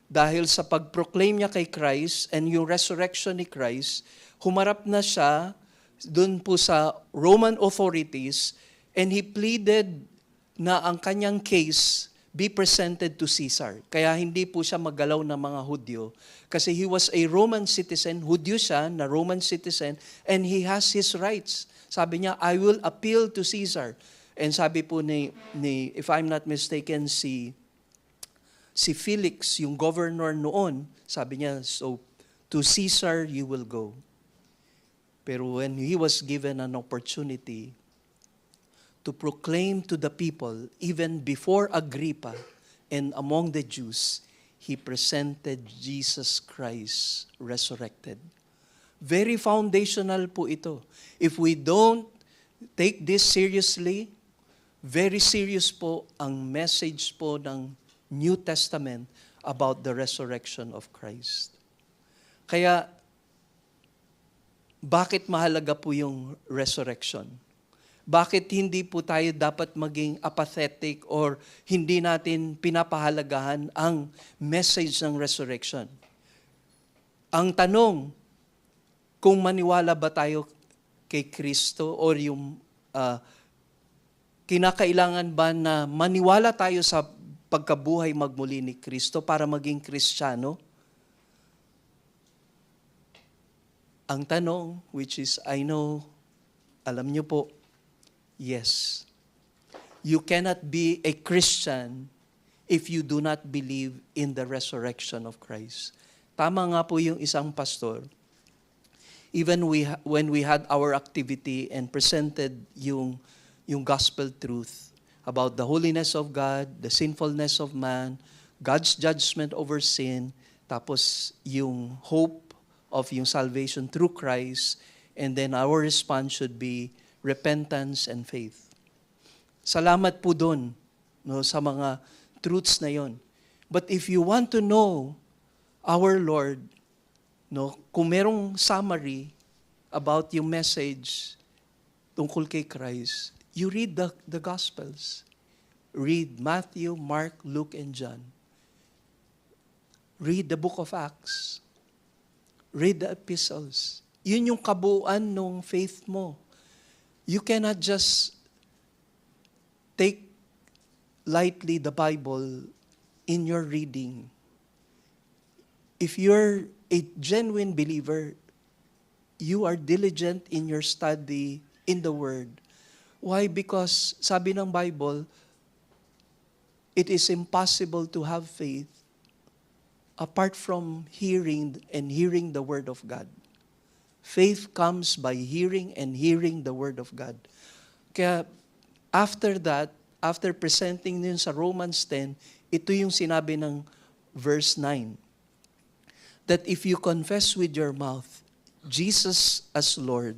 dahil sa pag-proclaim niya kay Christ and yung resurrection ni Christ, humarap na siya dun po sa Roman authorities and he pleaded na ang kanyang case be presented to Caesar. Kaya hindi po siya magalaw ng mga Hudyo kasi he was a Roman citizen, Hudyo siya na Roman citizen, and he has his rights. Sabi niya, I will appeal to Caesar. And sabi po ni if I'm not mistaken, si Felix, yung governor noon, sabi niya, so to Caesar you will go. Pero when he was given an opportunity to proclaim to the people, even before Agrippa and among the Jews, he presented Jesus Christ resurrected. Very foundational po ito. If we don't take this seriously, very serious po ang message po ng New Testament about the resurrection of Christ. Kaya, bakit mahalaga po yung resurrection? Bakit hindi po tayo dapat maging apathetic or hindi natin pinapahalagahan ang message ng resurrection? Ang tanong, kung maniwala ba tayo kay Kristo or yung kinakailangan ba na maniwala tayo sa pagkabuhay magmuli ni Kristo para maging Kristiyano? Ang tanong, which is, I know, alam niyo po, yes. You cannot be a Christian if you do not believe in the resurrection of Christ. Tama nga po yung isang pastor. Even when we had our activity and presented yung gospel truth about the holiness of God, the sinfulness of man, God's judgment over sin, tapos yung hope of yung salvation through Christ, and then our response should be repentance and faith. Salamat po doon, no, sa mga truths na yon. But if you want to know our Lord, no, kung merong summary about yung message tungkol kay Christ, you read the Gospels. Read Matthew, Mark, Luke, and John. Read the book of Acts. Read the epistles. Yun yung kabuuan ng faith mo. You cannot just take lightly the Bible in your reading. If you're a genuine believer, you are diligent in your study in the Word. Why? Because sabi ng Bible, it is impossible to have faith apart from hearing and hearing the Word of God. Faith comes by hearing and hearing the Word of God. Kaya after that, after presenting yun sa Romans 10, ito yung sinabi ng verse 9. That if you confess with your mouth Jesus as Lord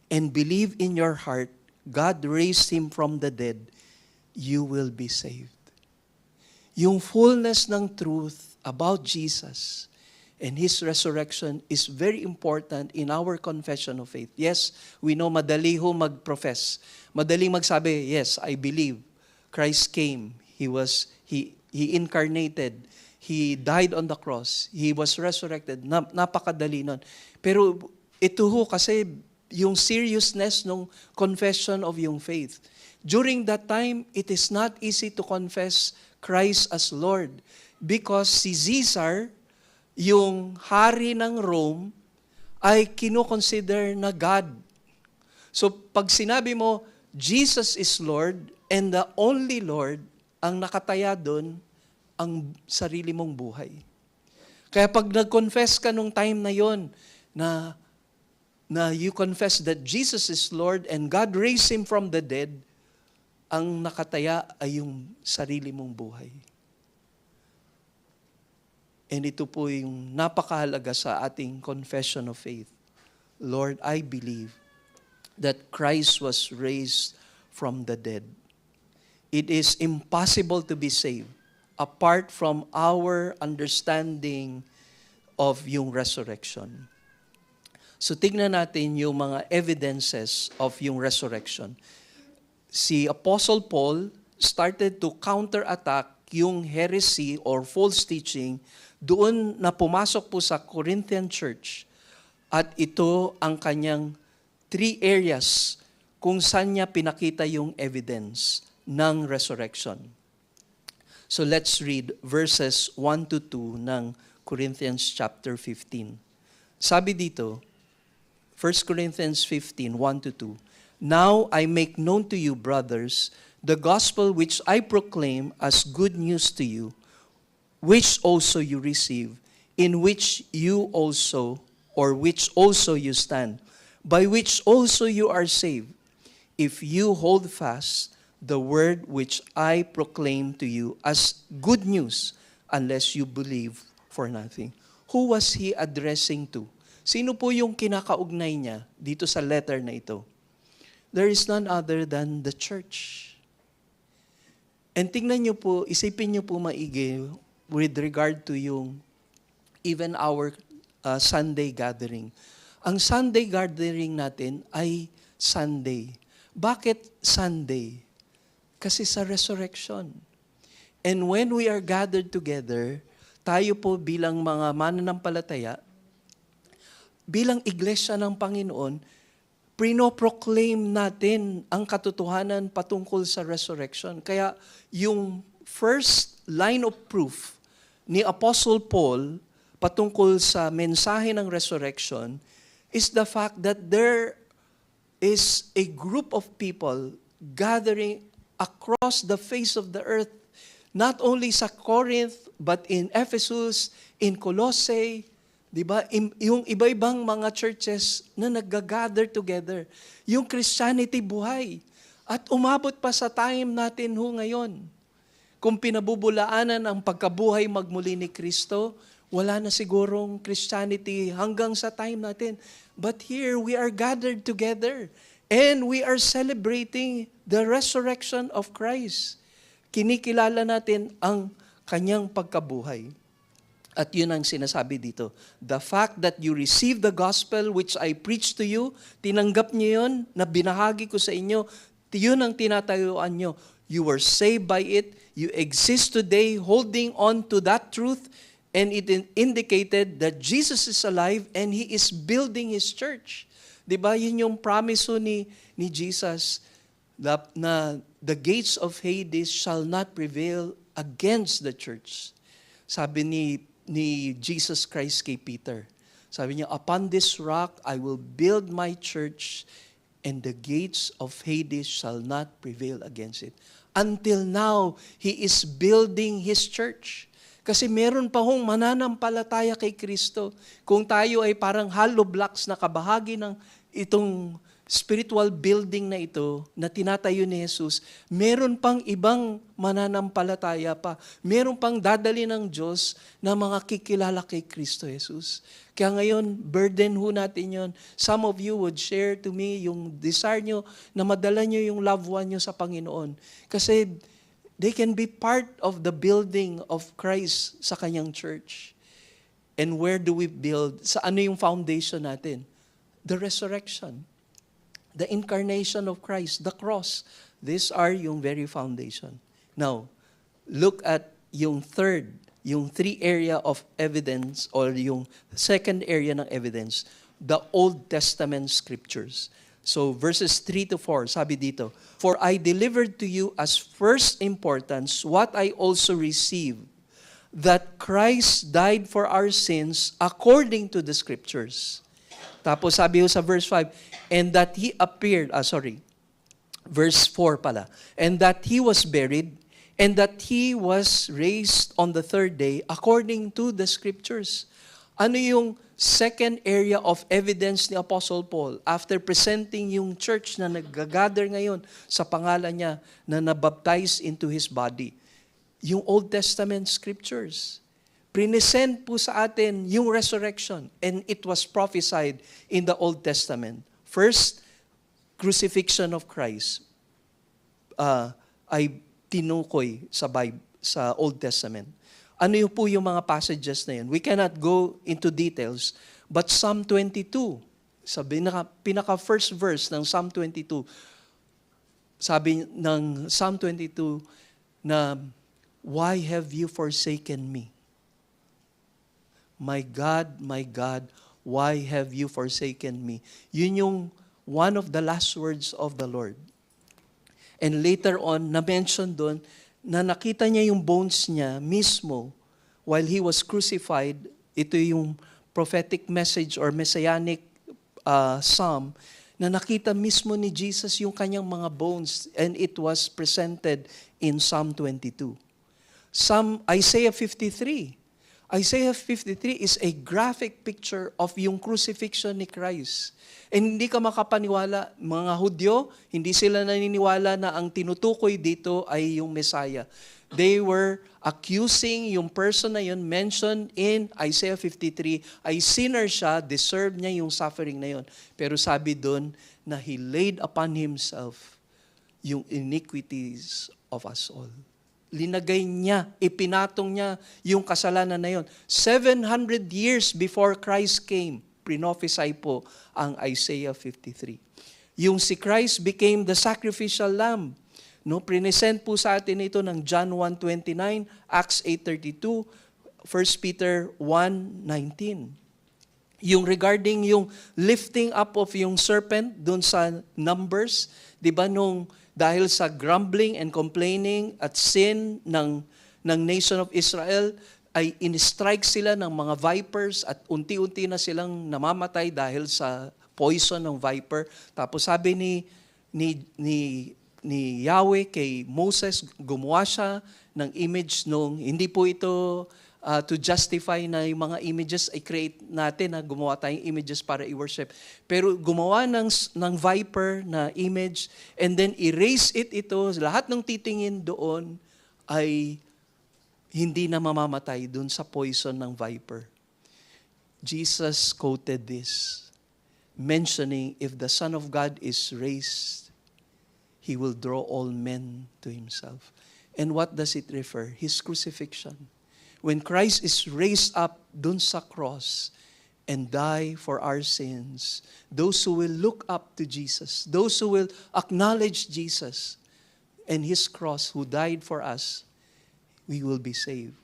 and believe in your heart God raised Him from the dead, you will be saved. Yung fullness ng truth about Jesus and His resurrection is very important in our confession of faith. Yes, we know madali ho mag-profess. Madaling magsabi, yes, I believe. Christ came. He incarnated. He died on the cross. He was resurrected. Napakadali nun. Pero ito ho kasi yung seriousness ng confession of yung faith. During that time, it is not easy to confess Christ as Lord. Because si Caesar, yung hari ng Rome, ay kinoconsider na God. So pag sinabi mo, Jesus is Lord and the only Lord, ang nakataya doon, ang sarili mong buhay. Kaya pag nag-confess ka nung time na yon, na you confess that Jesus is Lord and God raised Him from the dead, ang nakataya ay yung sarili mong buhay. And ito po yung napakahalaga sa ating confession of faith. Lord, I believe that Christ was raised from the dead. It is impossible to be saved apart from our understanding of yung resurrection. So tignan natin yung mga evidences of yung resurrection. Si Apostle Paul started to counterattack yung heresy or false teaching doon na pumasok po sa Corinthian church. At ito ang kanyang 3 areas kung saan niya pinakita yung evidence ng resurrection. So let's read verses 1 to 2 ng Corinthians chapter 15. Sabi dito, 1 Corinthians 15, 1 to 2, Now I make known to you, brothers, the gospel which I proclaim as good news to you, which also you receive, in which you also, or which also you stand, by which also you are saved, if you hold fast the word which I proclaim to you as good news, unless you believe for nothing. Who was he addressing to? Sino po yung kinakaugnay niya dito sa letter na ito? There is none other than the church. And tingnan niyo po, isipin niyo po maigi with regard to yung even our Sunday gathering. Ang Sunday gathering natin ay Sunday. Bakit Sunday? Kasi sa resurrection. And when we are gathered together, tayo po bilang mga mananampalataya, bilang iglesia ng Panginoon, pinoproclaim natin ang katotohanan patungkol sa resurrection. Kaya yung first line of proof ni Apostle Paul patungkol sa mensahe ng resurrection is the fact that there is a group of people gathering across the face of the earth, not only sa Corinth, but in Ephesus, in Colossae, di ba? Yung iba-ibang mga churches na nag-gather together. Yung Christianity buhay. At umabot pa sa time natin ngayon. Kung pinabubulaanan ang pagkabuhay magmuli ni Kristo, wala na sigurong Christianity hanggang sa time natin. But here, we are gathered together. And we are celebrating the resurrection of Christ. Kinikilala natin ang kanyang pagkabuhay. At yun ang sinasabi dito. The fact that you receive the gospel which I preach to you, tinanggap niyo yun, na binahagi ko sa inyo, yun ang tinatayuan nyo. You were saved by it. You exist today holding on to that truth, and it indicated that Jesus is alive and He is building His church. Diba? Yun yung promise ni Jesus, na the gates of Hades shall not prevail against the church. Sabi ni Jesus Christ kay Peter. Sabi niya, upon this rock I will build my church, and the gates of Hades shall not prevail against it. Until now, He is building His church. Kasi meron pa hong mananampalataya kay Kristo. Kung tayo ay parang hollow blocks na kabahagi ng itong spiritual building na ito na tinatayo ni Jesus, meron pang ibang mananampalataya pa. Meron pang dadali ng Diyos na mga kikilala kay Kristo Jesus. Kaya ngayon, burden ho natin yon. Some of you would share to me yung desire nyo na madala nyo yung loved one nyo sa Panginoon. Kasi they can be part of the building of Christ sa kanyang church. And where do we build? Sa ano yung foundation natin? The resurrection. The incarnation of Christ, the cross. These are yung very foundation. Now, look at yung three area of evidence, or yung second area ng evidence, the Old Testament scriptures. So verses 3 to 4, sabi dito, for I delivered to you as first importance what I also received, that Christ died for our sins according to the scriptures. Tapos sabi ho sa verse 5, and that He appeared, verse 4 pala, and that He was buried, and that He was raised on the third day according to the scriptures. Ano yung second area of evidence ni Apostle Paul after presenting yung church na nag-gather ngayon sa pangalan niya na nabaptize into His body? Yung Old Testament scriptures. Prinesent po sa atin yung resurrection, and it was prophesied in the Old Testament. First, crucifixion of Christ ay tinukoy sa Old Testament. Ano yung po yung mga passages na yun? We cannot go into details, but Psalm 22, sabi pinaka first verse ng Psalm 22, sabi ng Psalm 22 na, why have you forsaken me? My God, why have you forsaken me? Yun yung one of the last words of the Lord. And later on, na-mention doon, na nakita niya yung bones niya mismo while He was crucified. Ito yung prophetic message or messianic psalm, na nakita mismo ni Jesus yung kanyang mga bones, and it was presented in Psalm 22. Isaiah 53. Isaiah 53 is a graphic picture of yung crucifixion ni Christ. And hindi ka makapaniwala, mga Hudyo, hindi sila naniniwala na ang tinutukoy dito ay yung Messiah. They were accusing yung person na yun mentioned in Isaiah 53, ay sinner siya, deserve niya yung suffering na yun. Pero sabi doon na He laid upon Himself yung iniquities of us all. Linagay niya, ipinatong niya yung kasalanan na yun. 700 years before Christ came, prophesy po ang Isaiah 53. Yung si Christ became the sacrificial lamb. No, present po sa atin ito ng John 1:29, Acts 8:32, 1 Peter 1:19. Yung regarding yung lifting up of yung serpent doon sa Numbers, 'di ba nung dahil sa grumbling and complaining at sin ng nation of Israel, ay in-strike sila ng mga vipers at unti-unti na silang namamatay dahil sa poison ng viper. Tapos sabi ni Yahweh kay Moses, gumawa siya ng image nung, hindi po ito to justify na yung mga images ay create natin, na gumawa tayong images para i-worship. Pero gumawa ng viper na image and then erase ito, lahat ng titingin doon ay hindi na mamamatay doon sa poison ng viper. Jesus quoted this, mentioning if the Son of God is raised, He will draw all men to Himself. And what does it refer? His crucifixion. When Christ is raised up dun sa cross and die for our sins, those who will look up to Jesus, those who will acknowledge Jesus and His cross who died for us, we will be saved.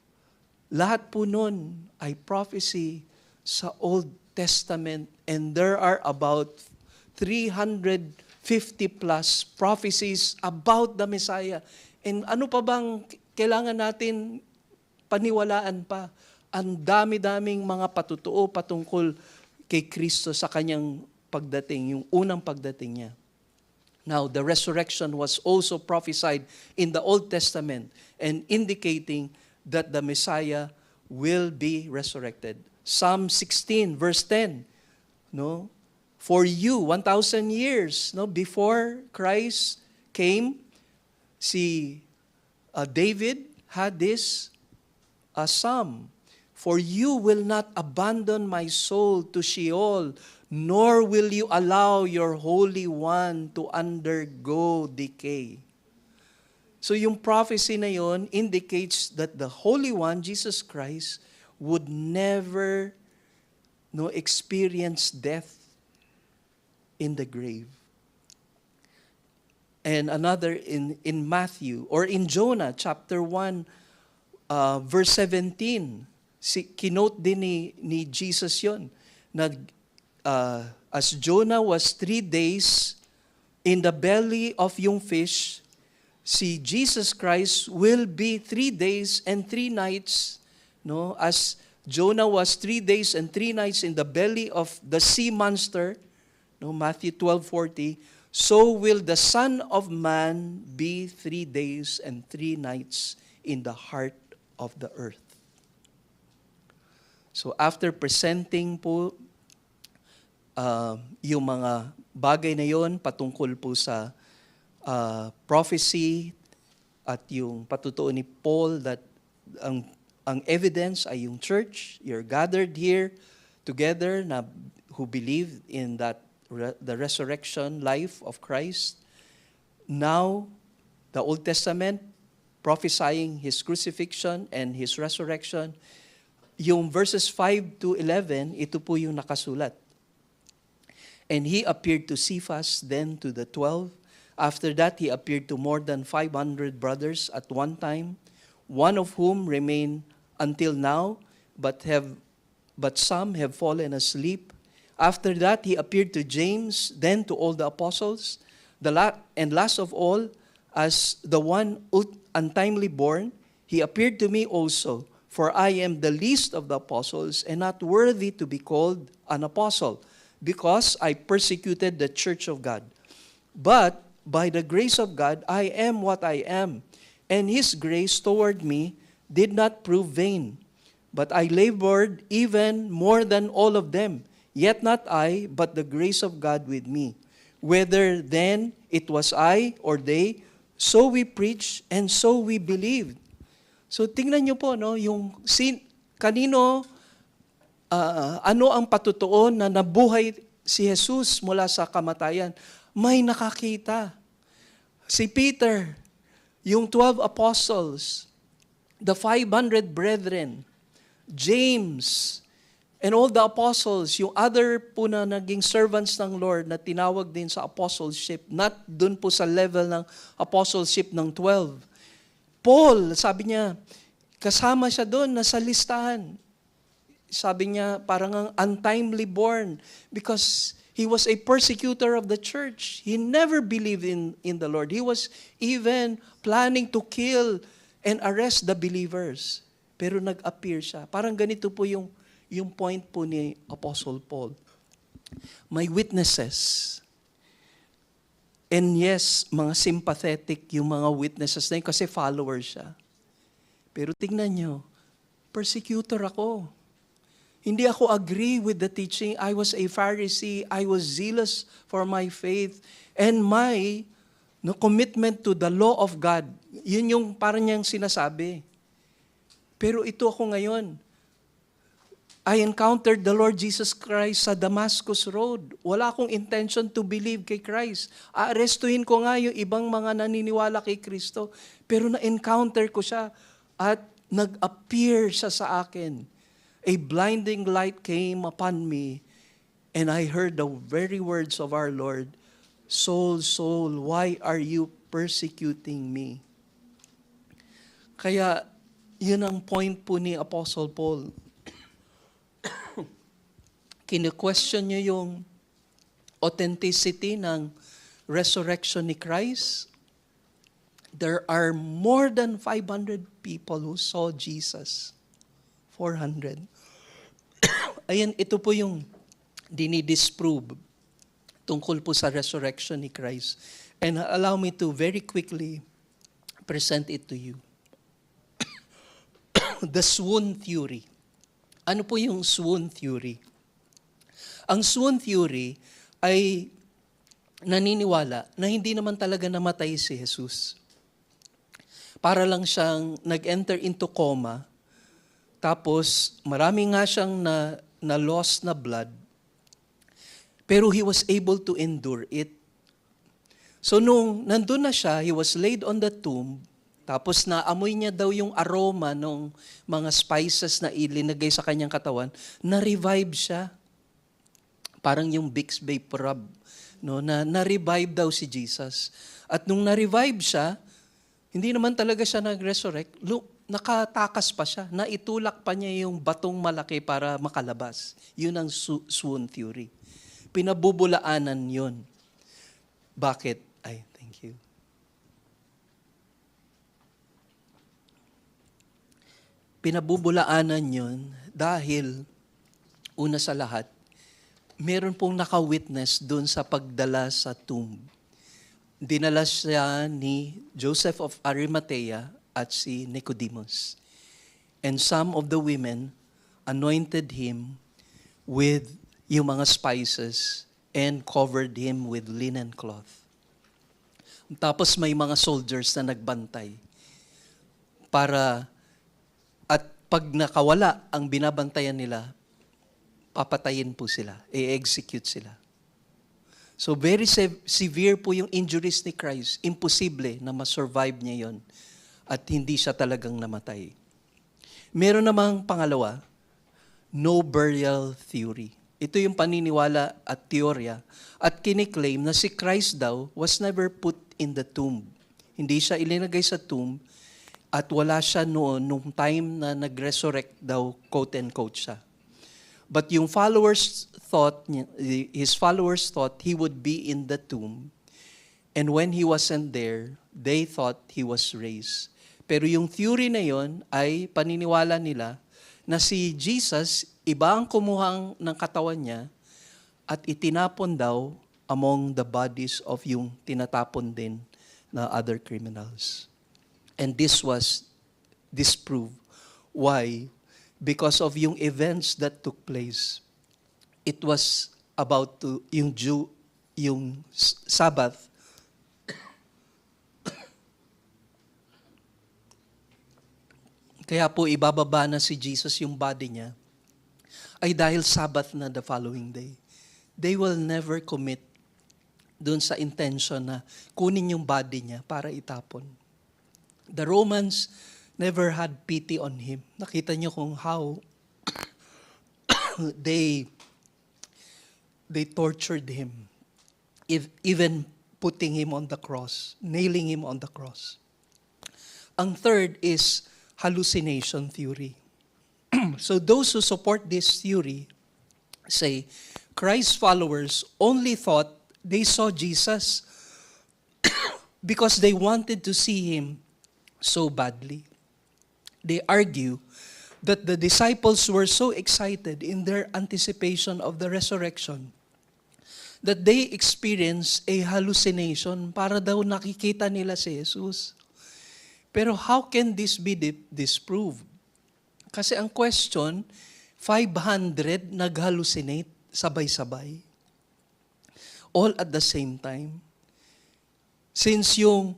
Lahat po nun ay prophecy sa Old Testament, and there are about 350 plus prophecies about the Messiah. And ano pa bang kailangan natin paniwalaan pa? Ang dami-daming mga patutuo patungkol kay Kristo sa kanyang pagdating, yung unang pagdating niya. Now, the resurrection was also prophesied in the Old Testament and indicating that the Messiah will be resurrected. Psalm 16 verse 10, no? For you, 1,000 years before Christ came, si David had this psalm. For you will not abandon my soul to Sheol, nor will you allow your Holy One to undergo decay. So yung prophecy na yon indicates that the Holy One, Jesus Christ, would never experience death in the grave. And another in Matthew, or in Jonah chapter 1, verse 17, kinote din ni Jesus yon, na as Jonah was 3 days in the belly of yung fish, si Jesus Christ will be 3 days and 3 nights, as Jonah was 3 days and 3 nights in the belly of the sea monster, Matthew 12:40, so will the Son of Man be 3 days and 3 nights in the heart of the earth. So after presenting po yung mga bagay na yon patungkol po sa prophecy at yung patutuo ni Paul that ang evidence ay yung church, you're gathered here together na who believe in that the resurrection life of Christ. Now, the Old Testament prophesying His crucifixion and His resurrection, yung verses 5 to 11, ito po yung nakasulat. And He appeared to Cephas, then to the 12. After that, He appeared to more than 500 brothers at one time, one of whom remain until now, but some have fallen asleep. After that, He appeared to James, then to all the apostles. And last of all, as the one untimely born, He appeared to me also, for I am the least of the apostles and not worthy to be called an apostle, because I persecuted the church of God. But by the grace of God, I am what I am, and His grace toward me did not prove vain. But I labored even more than all of them. Yet not I, but the grace of God with me. Whether then it was I or they, so we preach and so we believed. So tingnan niyo po, yung kanino, ano ang patutuon na nabuhay si Jesus mula sa kamatayan. May nakakita. Si Peter, yung 12 apostles, the 500 brethren, James, And all the apostles, yung other po na naging servants ng Lord na tinawag din sa apostleship, not dun po sa level ng apostleship ng 12. Paul, sabi niya, kasama siya doon, nasa listahan. Sabi niya, parang ang untimely born because he was a persecutor of the church. He never believed in the Lord. He was even planning to kill and arrest the believers. Pero nag-appear siya. Parang ganito po yung point po ni Apostle Paul. May witnesses. And yes, mga sympathetic yung mga witnesses na yun kasi follower siya. Pero tingnan nyo, persecutor ako. Hindi ako agree with the teaching. I was a Pharisee. I was zealous for my faith. And my commitment to the law of God. Yun yung parang niyang sinasabi. Pero ito ako ngayon. I encountered the Lord Jesus Christ sa Damascus Road. Wala akong intention to believe kay Christ. Aarestuhin ko nga yung ibang mga naniniwala kay Kristo. Pero na-encounter ko siya at nag-appear siya sa akin. A blinding light came upon me and I heard the very words of our Lord, Saul, Saul, why are you persecuting me? Kaya yun ang point po ni Apostle Paul. Kine-question niya yung authenticity ng resurrection ni Christ. There are more than 500 people who saw Jesus. 400. Ayan, ito po yung dinidisprove tungkol po sa resurrection ni Christ. And allow me to very quickly present it to you. The swoon theory. Ano po yung swoon theory? Ang swoon theory ay naniniwala na hindi naman talaga namatay si Jesus. Para lang siyang nag-enter into coma, tapos marami nga siyang na-loss na blood, pero he was able to endure it. So nung nandun na siya, he was laid on the tomb, tapos naamoy niya daw yung aroma ng mga spices na ilinagay sa kanyang katawan, na-revive siya. Parang yung Vicks Vaporub, no, na-revive daw si Jesus. At nung na-revive siya, hindi naman talaga siya nag-resurrect, nakatakas pa siya, naitulak pa niya yung batong malaki para makalabas. Yun ang swoon theory. Pinabubulaanan yun. Bakit? Ay, thank you. Pinabubulaanan yun dahil, una sa lahat, meron pong naka-witness doon sa pagdala sa tomb. Dinala siya ni Joseph of Arimathea at si Nicodemus. And some of the women anointed him with yung mga spices and covered him with linen cloth. Tapos may mga soldiers na nagbantay para, at pag nakawala ang binabantayan nila, papatayin po sila, i-execute sila. So very severe po yung injuries ni Christ. Imposible na ma-survive niya yon at hindi siya talagang namatay. Meron namang pangalawa, no burial theory. Ito yung paniniwala at teorya at kiniklaim na si Christ daw was never put in the tomb. Hindi siya ilinagay sa tomb at wala siya noon nung time na nag-resurrect daw, quote-and-quote siya. But yung his followers thought he would be in the tomb. And when he wasn't there, they thought he was raised. Pero yung theory na yon ay paniniwala nila na si Jesus, iba ang kumuhang ng katawan niya at itinapon daw among the bodies of yung tinatapon din na other criminals. And this was disproved. Why? Because of yung events that took place. It was about yung Sabbath. Kaya po ibababa na si Jesus yung body niya ay dahil Sabbath na the following day. They will never commit doon sa intention na kunin yung body niya para itapon. The Romans never had pity on him. Nakita niyo kung how they tortured him, even putting him on the cross, nailing him on the cross. Ang third is hallucination theory. So those who support this theory say Christ's followers only thought they saw Jesus because they wanted to see him so badly. They argue that the disciples were so excited in their anticipation of the resurrection that they experienced a hallucination para daw nakikita nila si Jesus. Pero how can this be disproved? Kasi ang question, 500 nag-hallucinate sabay-sabay. All at the same time. Since yung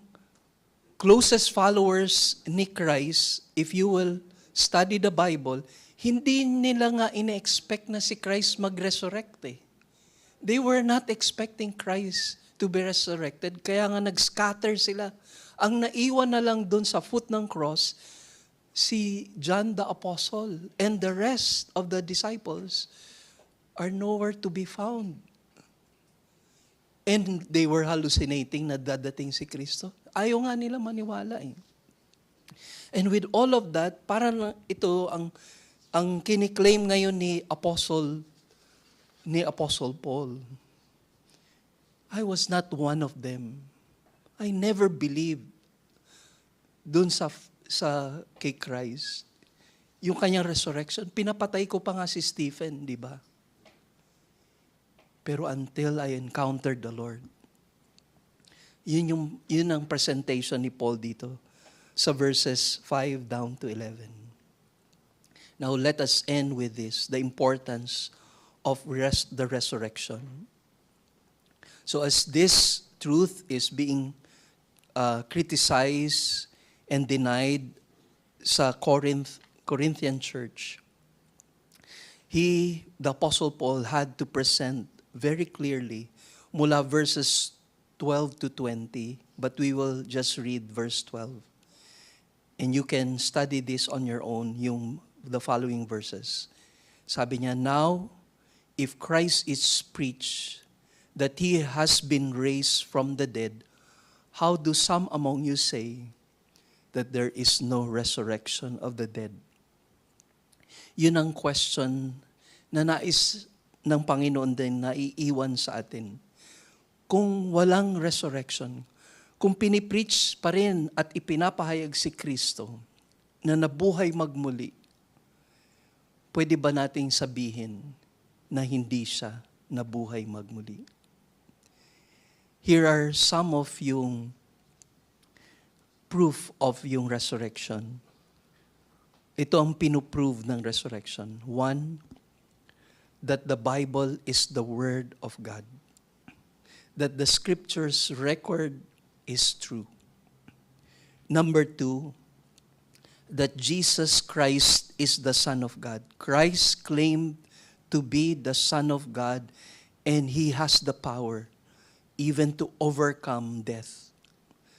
closest followers ni Christ, if you will study the Bible, hindi nila nga ina-expect na si Christ mag-resurrect eh. They were not expecting Christ to be resurrected, kaya nga nag-scatter sila. Ang naiwan na lang dun sa foot ng cross, si John the Apostle and the rest of the disciples are nowhere to be found. And they were hallucinating na dadating si Kristo. Ayaw nga nila maniwala eh. And with all of that, parang ito ang kiniklaim ngayon ni Apostle Paul. I was not one of them. I never believed dun sa kay Christ. Yung kanyang resurrection, pinapatay ko pa nga si Stephen, di ba? Pero until I encountered the Lord. Yun ang presentation ni Paul dito sa verses 5 down to 11. Now let us end with this, the importance of the resurrection. So as this truth is being criticized and denied sa Corinthian church, the Apostle Paul had to present very clearly mula verses 12 to 20, but we will just read verse 12. And you can study this on your own, the following verses. Sabi niya, now, if Christ is preached that He has been raised from the dead, how do some among you say that there is no resurrection of the dead? Yun ang question na nais ng Panginoon din na iiwan sa atin. Kung walang resurrection, kung pinipreach pa rin at ipinapahayag si Kristo na nabuhay magmuli, pwede ba nating sabihin na hindi siya nabuhay magmuli? Here are some of yung proof of yung resurrection. Ito ang pinuprove ng resurrection. One, that the Bible is the Word of God. That the Scriptures record is true. Number two, that Jesus Christ is the Son of God. Christ claimed to be the Son of God, and He has the power even to overcome death.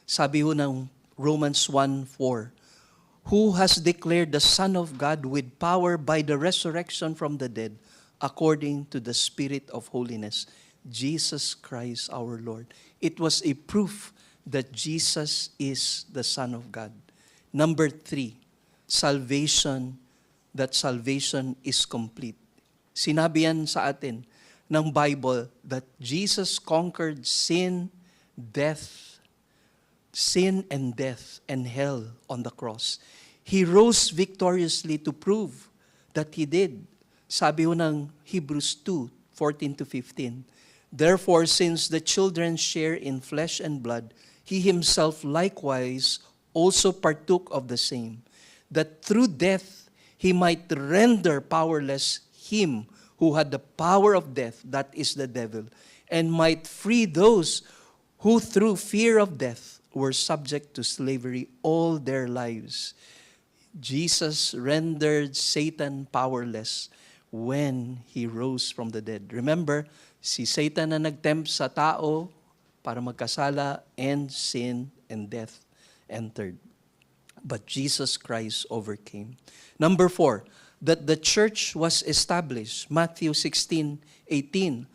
Sabi ho ng Romans 1:4, who has declared the Son of God with power by the resurrection from the dead, according to the Spirit of holiness, Jesus Christ our Lord. It was a proof that Jesus is the Son of God. Number three, that salvation is complete. Sinabi yan sa atin ng Bible that Jesus conquered sin and death and hell on the cross. He rose victoriously to prove that He did. Sabi ho ng Hebrews 2:14 to 15, therefore, since the children share in flesh and blood, He Himself likewise also partook of the same, that through death He might render powerless him who had the power of death, that is the devil, and might free those who through fear of death were subject to slavery all their lives. Jesus rendered Satan powerless when He rose from the dead. Remember, si Satan na nagtempt sa tao para magkasala, and sin and death entered. But Jesus Christ overcame. Number 4, that the church was established. Matthew 16:18.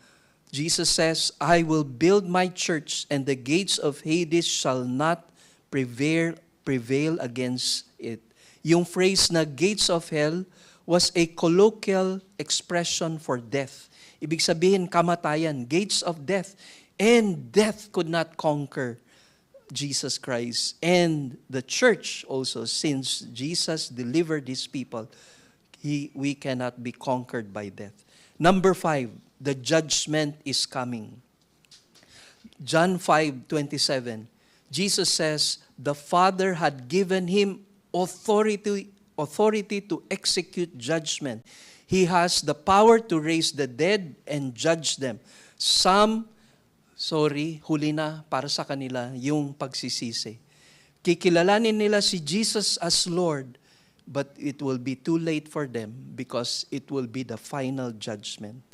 Jesus says, I will build my church, and the gates of Hades shall not prevail against it. Yung phrase na gates of hell was a colloquial expression for death. Ibig sabihin, kamatayan, gates of death. And death could not conquer Jesus Christ. And the church also, since Jesus delivered his people, we cannot be conquered by death. Number 5, the judgment is coming. John 5:27, Jesus says, the Father had given him authority to execute judgment. He has the power to raise the dead and judge them. Huli na para sa kanila yung pagsisisi. Kikilalanin nila si Jesus as Lord, but it will be too late for them because it will be the final judgment.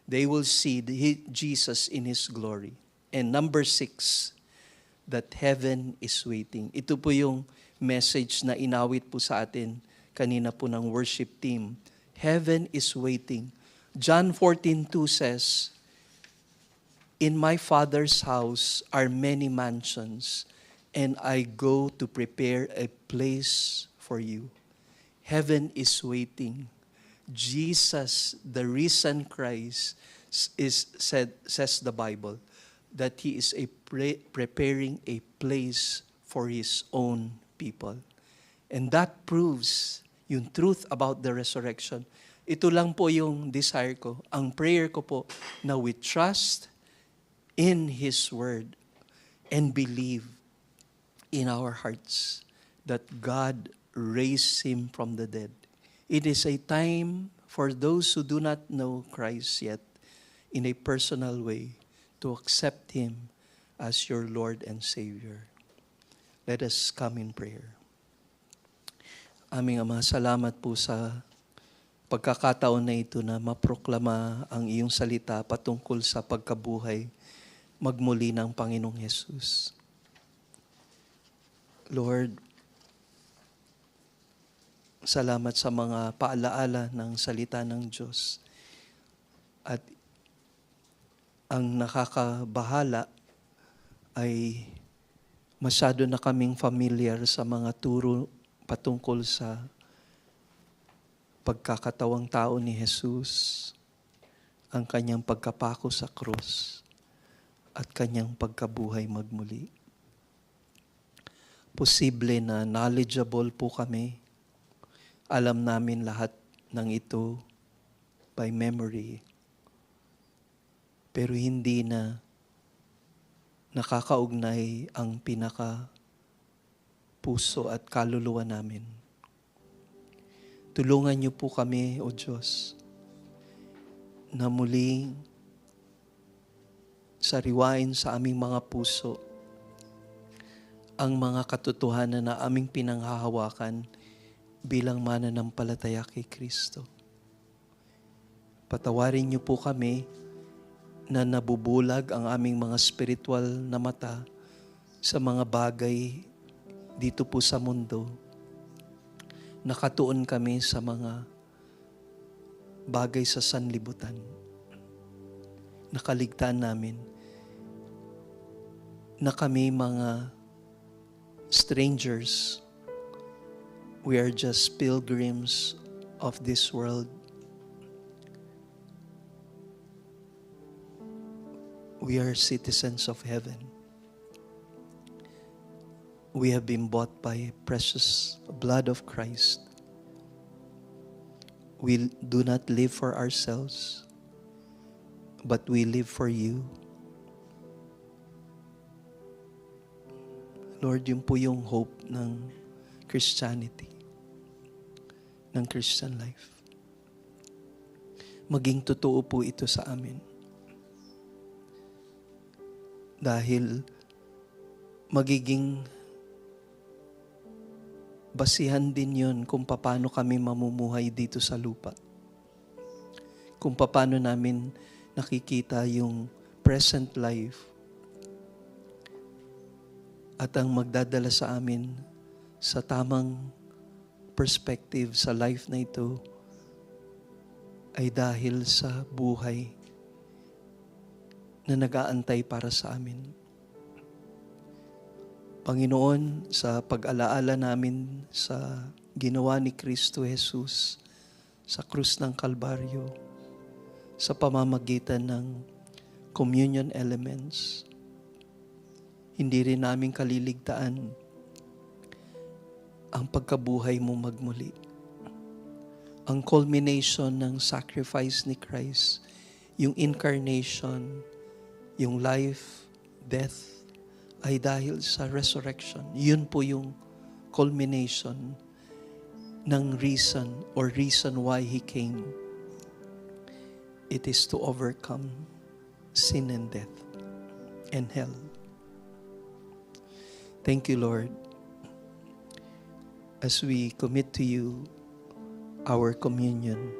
They will see Jesus in His glory. And number 6, that heaven is waiting. Ito po yung message na inawit po sa atin kanina po ng worship team. Heaven is waiting. John 14:2 says, in my Father's house are many mansions, and I go to prepare a place for you. Heaven is waiting. Jesus, the risen Christ, says the Bible, that He is preparing a place for His own people. And that proves yung truth about the resurrection. Ito lang po yung desire ko. Ang prayer ko po, na we trust in His Word and believe in our hearts that God raised Him from the dead. It is a time for those who do not know Christ yet in a personal way to accept Him as your Lord and Savior. Let us come in prayer. Aming Ama, salamat po sa pagkakataon na ito na maproklama ang iyong salita patungkol sa pagkabuhay magmuli ng Panginoong Hesus. Lord, salamat sa mga paalaala ng salita ng Diyos. At ang nakakabahala ay masyado na kaming familiar sa mga turo patungkol sa pagkakatawang tao ni Jesus, ang kanyang pagkapako sa krus, at kanyang pagkabuhay magmuli. Posible na knowledgeable po kami. Alam namin lahat ng ito by memory. Pero hindi na nakakaugnay ang pinaka puso at kaluluwa namin. Tulungan niyo po kami, O Diyos, na muling sariwain sa aming mga puso ang mga katotohanan na aming pinanghahawakan bilang mananampalataya kay Kristo. Patawarin niyo po kami na nabubulag ang aming mga spiritual na mata sa mga bagay dito po sa mundo. Nakatuon kami sa mga bagay sa sanlibutan. Nakaligtaan namin na kami mga strangers. We are just pilgrims of this world. We are citizens of heaven. We have been bought by precious blood of Christ. We do not live for ourselves, but we live for you. Lord, yun po yung hope ng Christianity, ng Christian life. Maging totoo po ito sa amin. Dahil magiging basihan din yun kung paano kami mamumuhay dito sa lupa. Kung paano namin nakikita yung present life at ang magdadala sa amin sa tamang perspective sa life na ito ay dahil sa buhay na nag-aantay para sa amin. Panginoon, sa pag-alaala namin sa ginawa ni Kristo Jesus sa krus ng Kalbaryo, sa pamamagitan ng communion elements, hindi rin namin kaliligtaan ang pagkabuhay mo magmuli. Ang culmination ng sacrifice ni Christ, yung incarnation, yung life, death, ay dahil sa resurrection. Yun po yung culmination ng reason why He came. It is to overcome sin and death and hell. Thank you, Lord, as we commit to you our communion.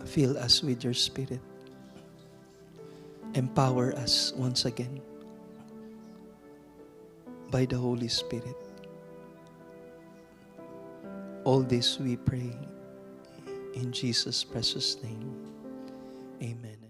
Fill us with your Spirit. Empower us once again by the Holy Spirit. All this we pray in Jesus' precious name. Amen.